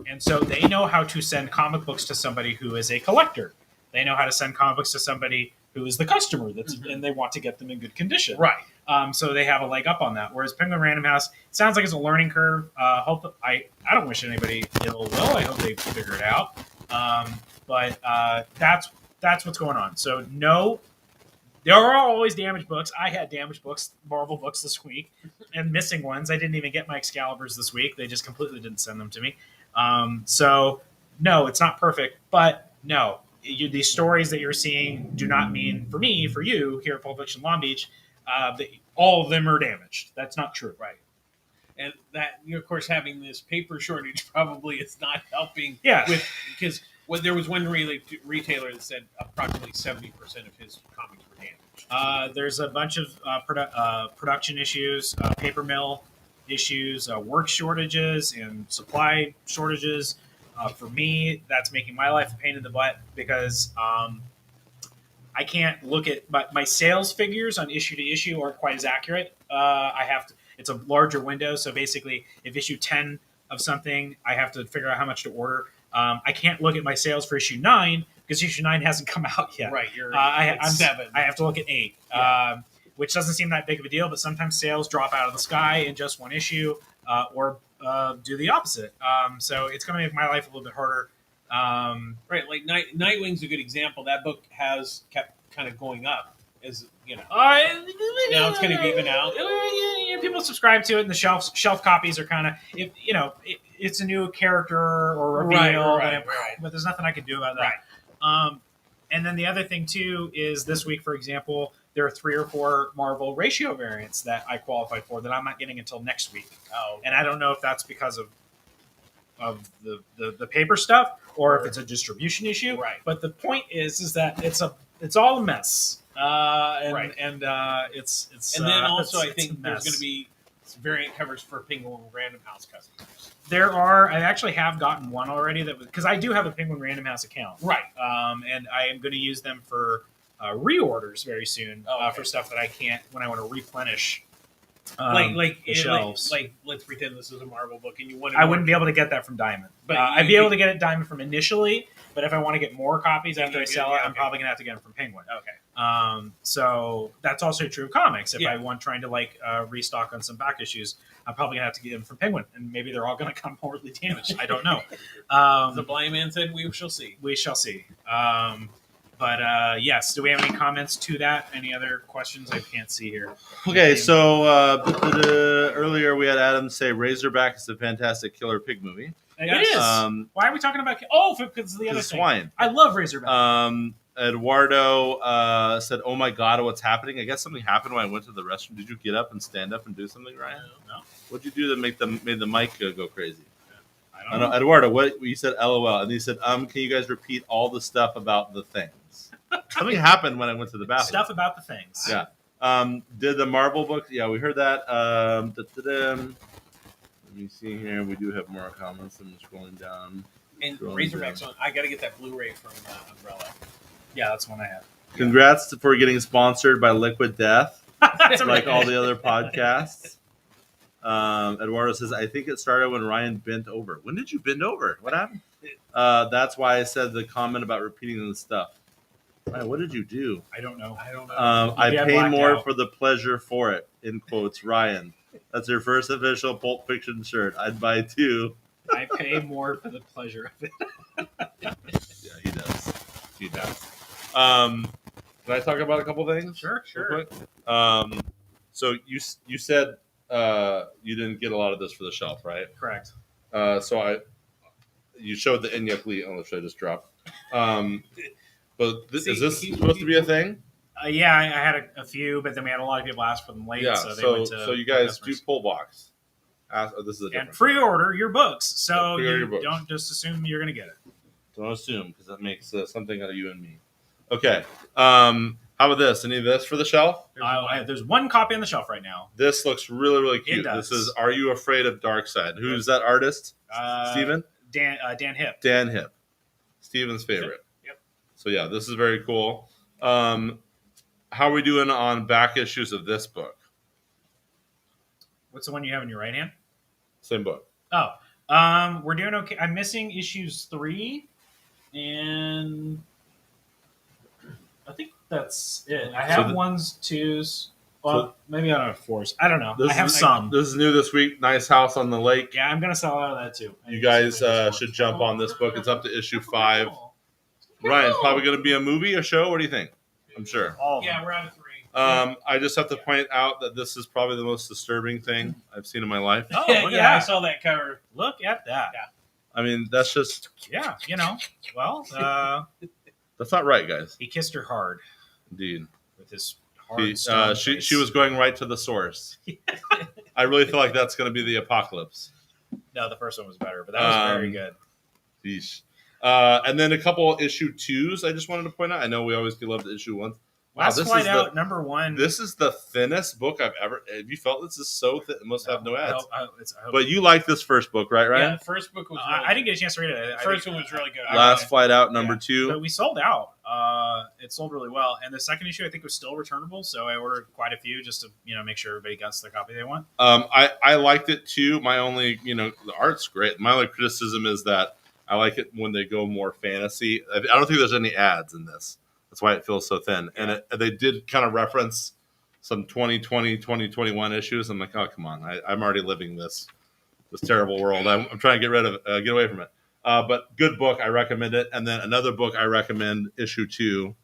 And so they know how to send comic books to somebody who is a collector. They know how to send comic books to somebody who is the customer, and they want to get them in good condition. Right. So they have a leg up on that. Whereas Penguin Random House, it sounds like it's a learning curve. I don't wish anybody ill will. I hope they figure it out. But that's what's going on. So no, there are always damaged books. I had damaged books, Marvel books this week, and missing ones. I didn't even get my Excaliburs this week. They just completely didn't send them to me. So no, it's not perfect. But no, these stories that you're seeing do not mean, for me, for you, here at Pulp Fiction Long Beach, that all of them are damaged. That's not true. Right. And that, of course, having this paper shortage probably is not helping. Yeah. Because there was one retailer that said approximately 70% of his comics were damaged. There's a bunch of production issues, paper mill issues, work shortages, and supply shortages. For me, that's making my life a pain in the butt because I can't look at my sales figures on issue to issue aren't quite as accurate. I have to. It's a larger window, so basically, if issue 10 of something, I have to figure out how much to order. I can't look at my sales for issue 9 because issue 9 hasn't come out yet. Right, you're I'm 7. I have to look at 8, which doesn't seem that big of a deal. But sometimes sales drop out of the sky in just one issue, or do the opposite. So it's going to make my life a little bit harder. Right, like Nightwing's a good example. That book has kept kind of going up, as you know. Now it's going to even out. People subscribe to it, and the shelf copies are kind of, it's a new character or reveal, right. But there's nothing I can do about that. Right. And then the other thing too is this week, for example, there are 3 or 4 Marvel ratio variants that I qualified for that I'm not getting until next week. Oh, and I don't know if that's because of the paper stuff or if it's a distribution issue. Right. But the point is that it's all a mess. Right. And it's and then also I think a there's mess. going to be variant covers for Penguin Random House customers. There are. I actually have gotten one already that was because I do have a Penguin Random House account, Right. and I am going to use them for reorders very soon Okay. for stuff that I can't when I want to replenish. Like the shelves. let's pretend this is a Marvel book and you want. I wouldn't be able to get that from Diamond, But I'd be able to get it Diamond from initially. But if I want to get more copies after I sell it, I'm probably going to have to get them from Penguin. Okay. So that's also true of comics. If Yeah. I want trying to restock on some back issues, I'm probably gonna have to get them from Penguin, and maybe they're all gonna come horribly damaged. I don't know. The blind man said, "We shall see." We shall see. But yes, do we have any comments to that? Any other questions? I can't see here. Okay, so earlier we had Adam say Razorback is a fantastic Killer Pig movie. It is. Why are we talking about? Because of the other thing. Swine. I love Razorback. Eduardo said, "Oh my God, what's happening?" I guess something happened when I went to the restroom. Did you get up and stand up and do something, Ryan? No. What'd you do that made the mic go crazy? I don't know. Eduardo, what you said? LOL, and he said, "Can you guys repeat all the stuff about the things?" Something happened when I went to the bathroom. Stuff about the things. Yeah. Did the Marvel book? Yeah, we heard that. Let me see here. We do have more comments. I'm scrolling down. And Razorback's on. I got to get that Blu-ray from Umbrella. Yeah, that's one I have. Congrats for getting sponsored by Liquid Death, like all the other podcasts. Eduardo says, "I think it started when Ryan bent over." When did you bend over? What happened? That's why I said the comment about repeating the stuff. Ryan, what did you do? I don't know. I pay more for the pleasure for it. In quotes, Ryan. That's your first official Pulp Fiction shirt. I'd buy 2. I pay more for the pleasure of it. he does. He does. Can I talk about a couple things? Sure. Real quick? So you said you didn't get a lot of this for the shelf, right? Correct. So you showed the Inyuk Lee. Oh, should I just drop? But is this supposed to be a thing? Yeah, I had a few, but then we had a lot of people ask for them late. Yeah. So they went to you guys do customers. pull box. This is a different And pre-order your books, so pre-order you your books. don't just assume you're going to get it. Don't assume, because that makes something out of you and me. Okay. How about this? Any of this for the shelf? There's one copy on the shelf right now. This looks really, really cute. It does. This is Are You Afraid of Darkseid? Who's that artist? Steven? Dan Hipp. Dan Hipp. Steven's favorite. Yep. So, yeah, this is very cool. How are we doing on back issues of this book? What's the one you have in your right hand? Same book. Oh, we're doing okay. I'm missing issues 3, and I think that's it. I have 1s, 2s. Well, maybe I don't have 4s. I don't know. I have some. This is new this week. Nice House on the Lake. Yeah, I'm gonna sell out of that too. You guys should jump on this book. It's up to issue 5. Ryan, probably going to be a movie, a show. What do you think? I'm sure. Yeah, we're out of 3. I just have to point out that this is probably the most disturbing thing I've seen in my life. Oh, yeah, look at that. I saw that cover. Look at that. Yeah. I mean, that's just... Yeah, well, that's not right, guys. he kissed her hard Indeed. with his hard stone She face. was going right to the source. I really feel like that's going to be the apocalypse. No, the first one was better, but that was very good. Yeesh. And then a couple issue 2s I just wanted to point out. I know we always love the issue 1s. Last Flight Out, number 1. This is the thinnest book I've ever... Have you felt this is so thin? It must have no ads. I hope But you like this first book, right, Ryan? Yeah, the first book was really I didn't get a chance to read it. The first one was really good. Last Flight Out, number 2. But we sold out. It sold really well. And the second issue, I think, was still returnable. So I ordered quite a few just to make sure everybody gets the copy they want. I liked it, too. My only, the art's great. My only criticism is that I like it when they go more fantasy. I don't think there's any ads in this. That's why it feels so thin. Yeah. And they did kind of reference some 2020, 2021 issues. I'm like, oh, come on. I'm already living this terrible world. I'm trying to get away from it. But good book. I recommend it. And then another book I recommend, issue 2,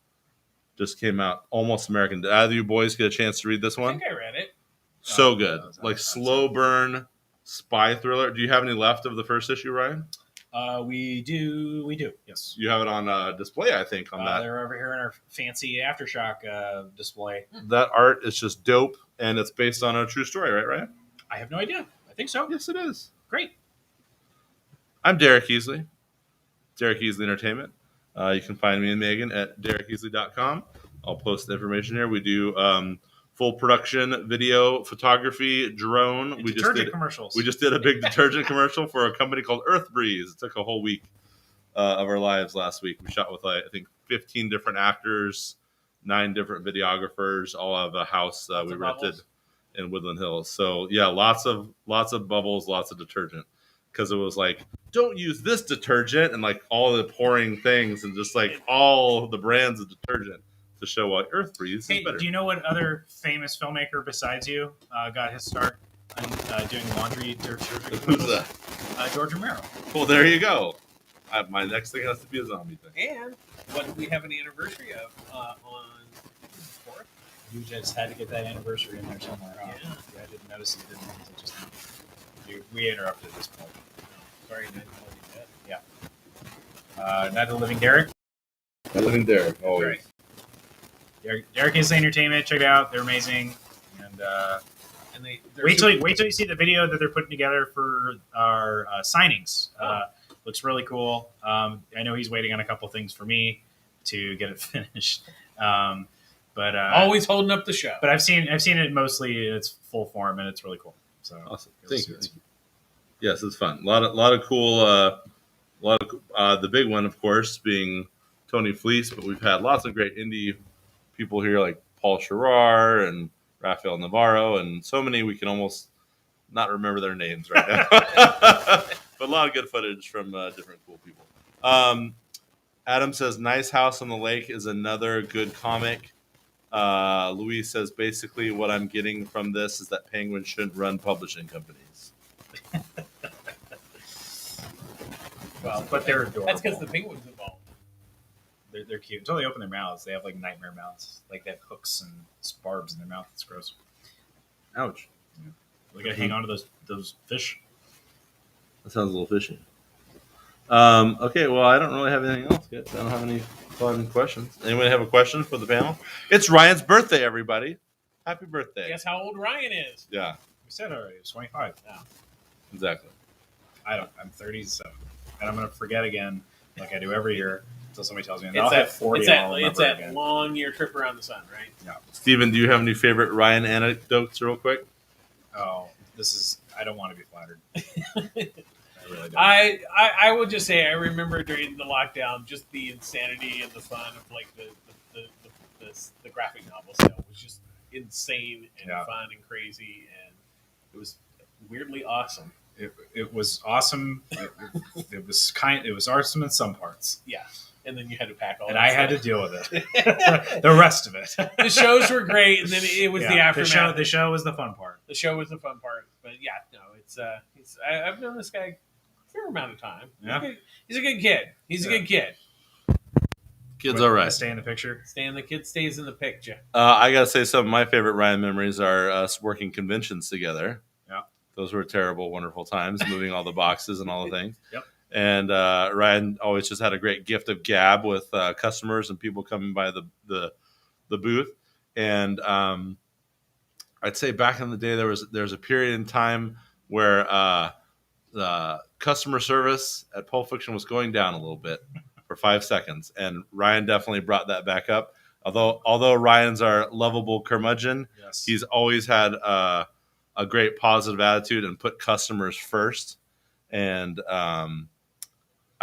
just came out. Almost American. Did either of you boys get a chance to read this I one? think I read it. So good. Like slow burn spy thriller. Do you have any left of the first issue, Ryan? We do. Yes. You have it on display, I think, on that. They're over here in our fancy Aftershock display. That art is just dope, and it's based on a true story, right, Ryan? I have no idea. I think so. Yes, it is. Great. I'm Derek Heasley. Derek Heasley Entertainment. You can find me and Megan at derekheasley.com. I'll post the information here. We do full production video, photography, drone. And detergent commercials. We just did a big detergent commercial for a company called Earth Breeze. It took a whole week of our lives last week. We shot with, I think, 15 different actors, 9 different videographers, all of a house we rented in Woodland Hills. So, yeah, lots of bubbles, lots of detergent. Because it was like, don't use this detergent, and like all the pouring things, and just like all the brands of detergent to show why Earth Breeze is better. Do you know what other famous filmmaker besides you got his start doing laundry detergent? Who's that? George Romero. Well, there you go. My next thing has to be a zombie thing. And what do we have an anniversary of on the 4th? You just had to get that anniversary in there somewhere. Yeah. I didn't notice it. Didn't until just now. We interrupted this point. Sorry, Night of the Living Dead. Yeah. Night of the Living Derek. I live in there. Always. Right. Derek is Entertainment. Check it out. They're amazing. And wait till you see the video that they're putting together for our signings. Looks really cool. I know he's waiting on a couple things for me to get it finished. But always holding up the show. But I've seen it mostly in its full form, and it's really cool. So Awesome. Thank you. Yes, it's fun. A lot of cool. The big one, of course, being Tony Fleece, but we've had lots of great indie people here, like Paul Sherrar and Rafael Navarro, and so many we can almost not remember their names right now. But a lot of good footage from different cool people. Adam says, "Nice House on the Lake" is another good comic. Louis says, basically what I'm getting from this is that Penguin shouldn't run publishing companies. Well, but they're adorable. That's because the penguins evolved. They're cute until they open their mouths. They have like nightmare mouths. Like they have hooks and barbs in their mouth. It's gross. Ouch. Yeah. We gotta hang on to those fish. That sounds a little fishy. Okay, well, I don't really have anything else yet. I don't have any fun questions. Anybody have a question for the panel? It's Ryan's birthday, everybody. Happy birthday. Guess how old Ryan is? Yeah. We said already. It was 25. No. Exactly. I'm 37. And I'm going to forget again, like I do every year, until somebody tells me. And It's I'll that, hit 40 it's and that, I'll it's remember that again. long year trip around the sun, right? Yeah. Steven, do you have any favorite Ryan anecdotes real quick? Oh, I don't want to be flattered. I really don't. I would just say I remember during the lockdown just the insanity and the fun of like the graphic novel sale was just insane and fun and crazy, and it was weirdly awesome. It was awesome. It was awesome in some parts. Yeah, and then you had to pack all. And that I stuff. had to deal with it. The rest of it. The shows were great, and then it was the aftermath. The show was the fun part. The show was the fun part, but yeah, no, I've known this guy a fair amount of time. Yeah. He's a good kid. He's a good kid. Kid's all right. Stay in the picture. The kid stays in the picture. I got to say, some of my favorite Ryan memories are us working conventions together. Yeah. Those were terrible, wonderful times, moving all the boxes and all the things. Yep. And Ryan always just had a great gift of gab with customers and people coming by the booth. And I'd say back in the day, there was a period in time where the customer service at Pulp Fiction was going down a little bit for 5 seconds, and Ryan definitely brought that back up. Although Ryan's our lovable curmudgeon, Yes. he's always had a great positive attitude and put customers first. And I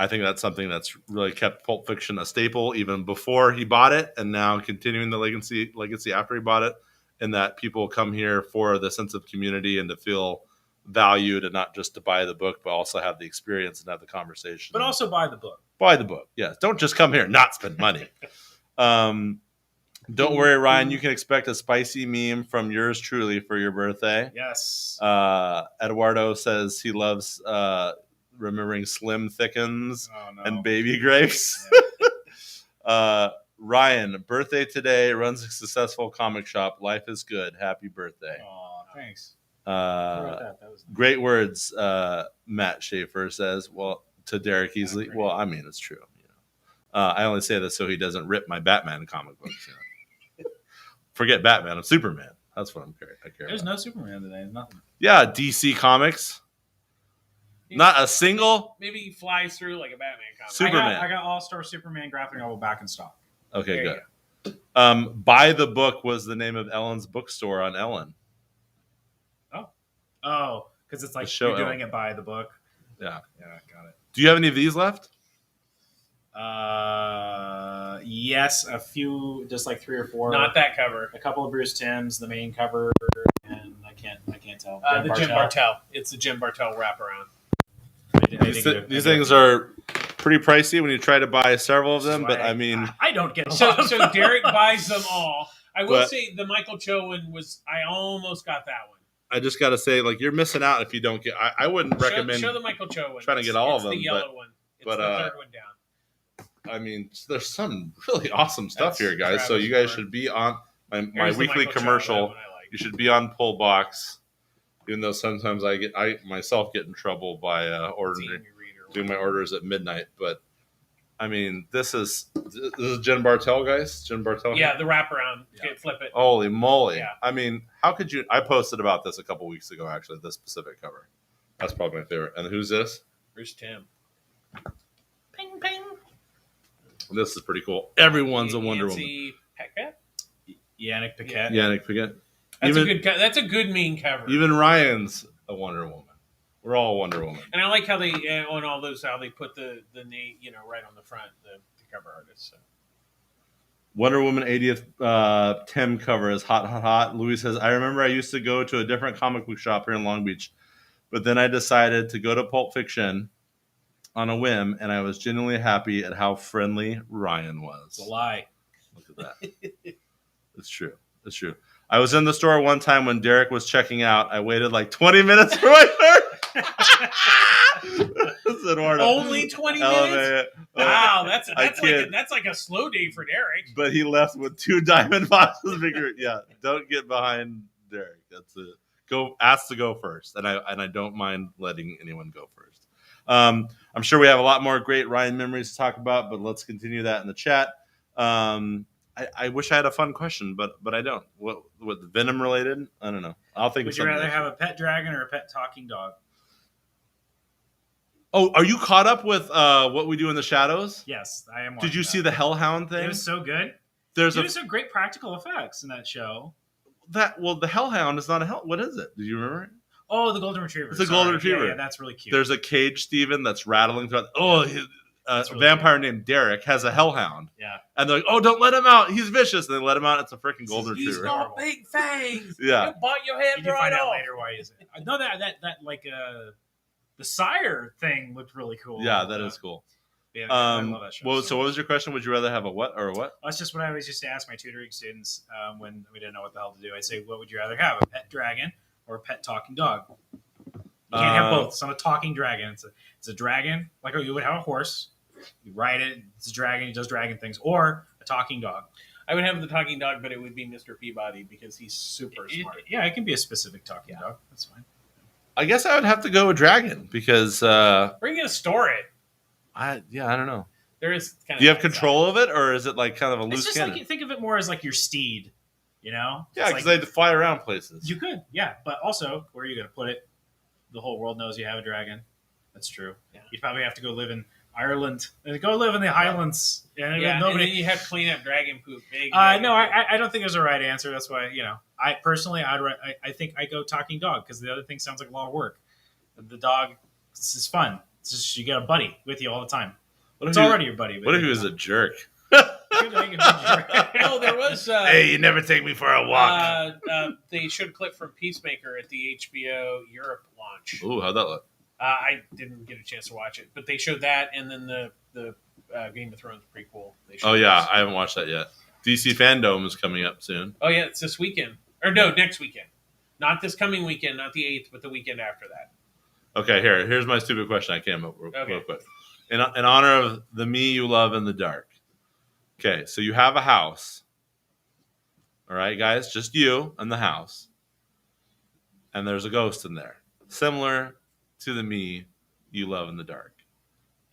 think that's something that's really kept Pulp Fiction a staple even before he bought it, and now continuing the legacy after he bought it, and that people come here for the sense of community and to feel valued, and not just to buy the book, but also have the experience and have the conversation. But also buy the book. Buy the book, yes. Don't just come here and not spend money. Don't worry, Ryan. You can expect a spicy meme from yours truly for your birthday. Yes. Eduardo says he loves remembering Slim Thickens no. and baby grapes. Ryan, birthday today, runs a successful comic shop. Life is good. Happy birthday. Aw, thanks. That was nice. Great words, Matt Schaefer says. Well, to Derek Easley. Well, I mean, it's true. You know, I only say this so he doesn't rip my Batman comic books. You know? Forget Batman. I'm Superman. That's what I care There's about. no Superman today. Nothing. Yeah, DC Comics. Not a single. Maybe he flies through like a Batman comic. Superman. I got All-Star Superman graphic novel back in stock. Okay, There good. Buy the Book was the name of Ellen's bookstore on Ellen. Oh, because it's like The show you're doing Ellen. it by the book. Yeah. Yeah, got it. Do you have any of these left? Yes, a few, just like 3 or 4. Not that cover. A couple of Bruce Timms, the main cover, and I can't tell. The Jim Bartel. It's the Jim Bartel wraparound. These things are pretty pricey when you try to buy several of them, but I mean, I don't get So along. so Derek buys them all. I will But- say the Michael Cho one was. I almost got that one. I just got to say, like, you're missing out if you don't get. I wouldn't recommend. Show the Michael Cho one. trying to get all It's of them, the yellow one. It's but, the third one down. I mean, there's some really awesome stuff That's here, guys. So Travis you guys Moore. should be on my Here's the weekly Michael Cho, commercial. that one I like. You should be on Pull Box, even though sometimes I myself get in trouble by Senior reader doing one. my orders at midnight. But I mean, this is Jen Bartel, guys. Jen Bartel. Yeah, the wraparound. Yeah. Flip it. Holy moly! Yeah. I mean, how could you? I posted about this a couple weeks ago. Actually, this specific cover. That's probably my favorite. And who's this? Where's Tim? Ping, ping. This is pretty cool. Everyone's a Wonder Woman. Nancy Paquette? Yannick Paquette. Yannick Paquette. That's a good mean cover. Even Ryan's a Wonder Woman. We're all Wonder Woman. And I like how they on all those how they put the name right on the front the cover artist. So. Wonder Woman 80th Tim cover is hot, hot, hot. Louis says, I remember I used to go to a different comic book shop here in Long Beach, but then I decided to go to Pulp Fiction on a whim, and I was genuinely happy at how friendly Ryan was. It's a lie. Look at that. It's true. It's true. I was in the store one time when Derek was checking out. I waited like 20 minutes for my turn. Only 20 minutes? Wow, that's like a slow day for Derek. But he left with 2 diamond boxes. Yeah, don't get behind Derek. That's it. Ask to go first, and I don't mind letting anyone go first. I'm sure we have a lot more great Ryan memories to talk about, but let's continue that in the chat. I wish I had a fun question, but I don't. What Venom related? I don't know. I'll think. Would you rather have a pet dragon or a pet talking dog? Oh, are you caught up with What We Do in the Shadows? Yes, I am. Did you see the Hellhound thing? It was so good. There's some great practical effects in that show. The Hellhound is not a hell. What is it? Do you remember it? Oh, the Golden Retriever. It's a Golden Retriever. Yeah, that's really cute. There's a cage, Steven, that's rattling throughout. Oh, a vampire named Derek has a Hellhound. Yeah. And they're like, oh, don't let him out. He's vicious. And they let him out. It's a freaking Golden Retriever. He's got big fangs. Yeah. He'll bite your head right right off. off. Later why is it? I know that like the sire thing looked really cool. Yeah, that is cool. Yeah, I love that show. So what was your question? Would you rather have a what or a what? That's just what I always used to ask my tutoring students when we didn't know what the hell to do. I say, what would you rather have, a pet dragon or a pet talking dog? You can't have both. It's not a talking dragon. It's a dragon, like you would have a horse. You ride it. It's a dragon. He does dragon things. Or a talking dog. I would have the talking dog, but it would be Mr. Peabody because he's super smart. Yeah, it can be a specific talking dog. That's fine. I guess I would have to go with dragon because. Where are you going to store it? I don't know. There is kind of. Do you have control of it, or is it like kind of a loose It's just cannon? like think of it more as like your steed. You know? Yeah, because they fly around places. You could, yeah, but also where are you going to put it? The whole world knows you have a dragon. That's true. Yeah. You'd probably have to go live in Ireland and go live in the Highlands. And nobody. And then you have to clean up dragon poop. No, I don't think there's a right answer. That's why I personally I think I go talking dog because the other thing sounds like a lot of work. The dog, this is fun. It's just you get a buddy with you all the time. It's already your buddy. What if he was a jerk? Oh, there was. Hey, you never take me for a walk. They showed a clip from Peacemaker at the HBO Europe launch. Ooh, how'd that look? I didn't get a chance to watch it, but they showed that, and then the Game of Thrones prequel. Oh yeah, I haven't watched that yet. DC Fandom is coming up soon. Oh yeah, it's this weekend, or no, next weekend. Not this coming weekend, not the 8th, but the weekend after that. Okay, here's my stupid question. I came up real quick. In honor of the me you love in the dark. Okay, so you have a house. All right, guys, just you and the house. And there's a ghost in there. Similar to the me you love in the dark.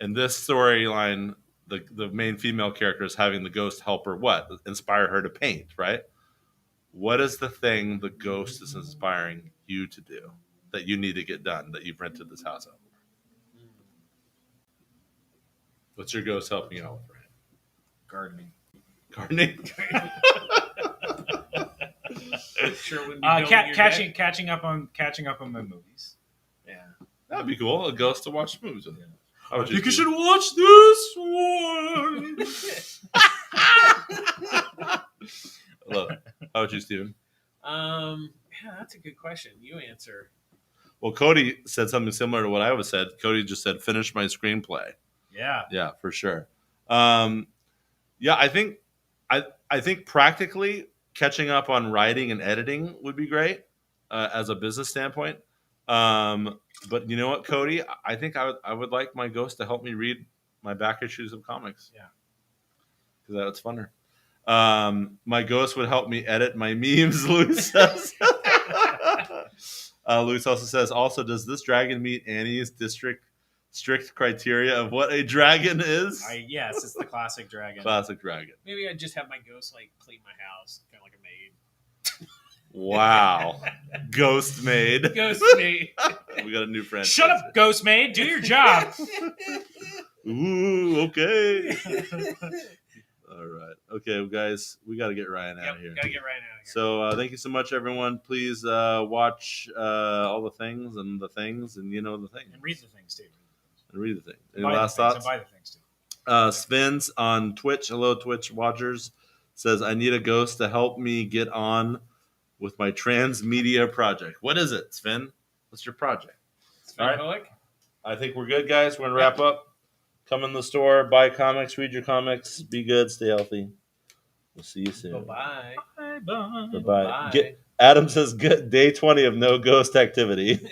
In this storyline, the main female character is having the ghost help her inspire her to paint, right? What is the thing the ghost is inspiring you to do that you need to get done that you've rented this house out for? What's your ghost helping you out with, Ryan? Gardening. Sure, catching up on my movies. Yeah, that'd be cool. A ghost to watch movies with. I think you should watch this one. Love it. How about you, Steven? Yeah, that's a good question. You answer. Well, Cody said something similar to what I was said. Cody just said, "Finish my screenplay." Yeah, for sure. Yeah, I think practically catching up on writing and editing would be great as a business standpoint. But you know what, Cody? I think I would like my ghost to help me read my back issues of comics. Yeah, because that's funner. My ghost would help me edit my memes. Luis says. Luis also says, also, does this dragon meet Annie's strict criteria of what a dragon is? Yes, it's the classic dragon. Classic dragon. Maybe I'd just have my ghost clean my house, kind of like a maid. Wow. Ghost maid. Ghost maid. We got a new friend. Shut up, ghost maid. Do your job. Ooh, okay. All right. Okay, guys, we got to get Ryan out of here. Got to get Ryan out of here. So thank you so much, everyone. Please watch all the things and the things and the things. And read the things, too. And read the things. Any last thoughts? And buy the things, too. Sven's on Twitch. Hello, Twitch watchers. Says, I need a ghost to help me get on with my transmedia project. What is it, Sven? What's your project? Sven all right. I think we're good, guys. We're going to wrap up. Come in the store, buy comics, read your comics, be good, stay healthy. We'll see you soon. Bye-bye. Bye-bye. Bye-bye. Adam says, good day 20 of no ghost activity.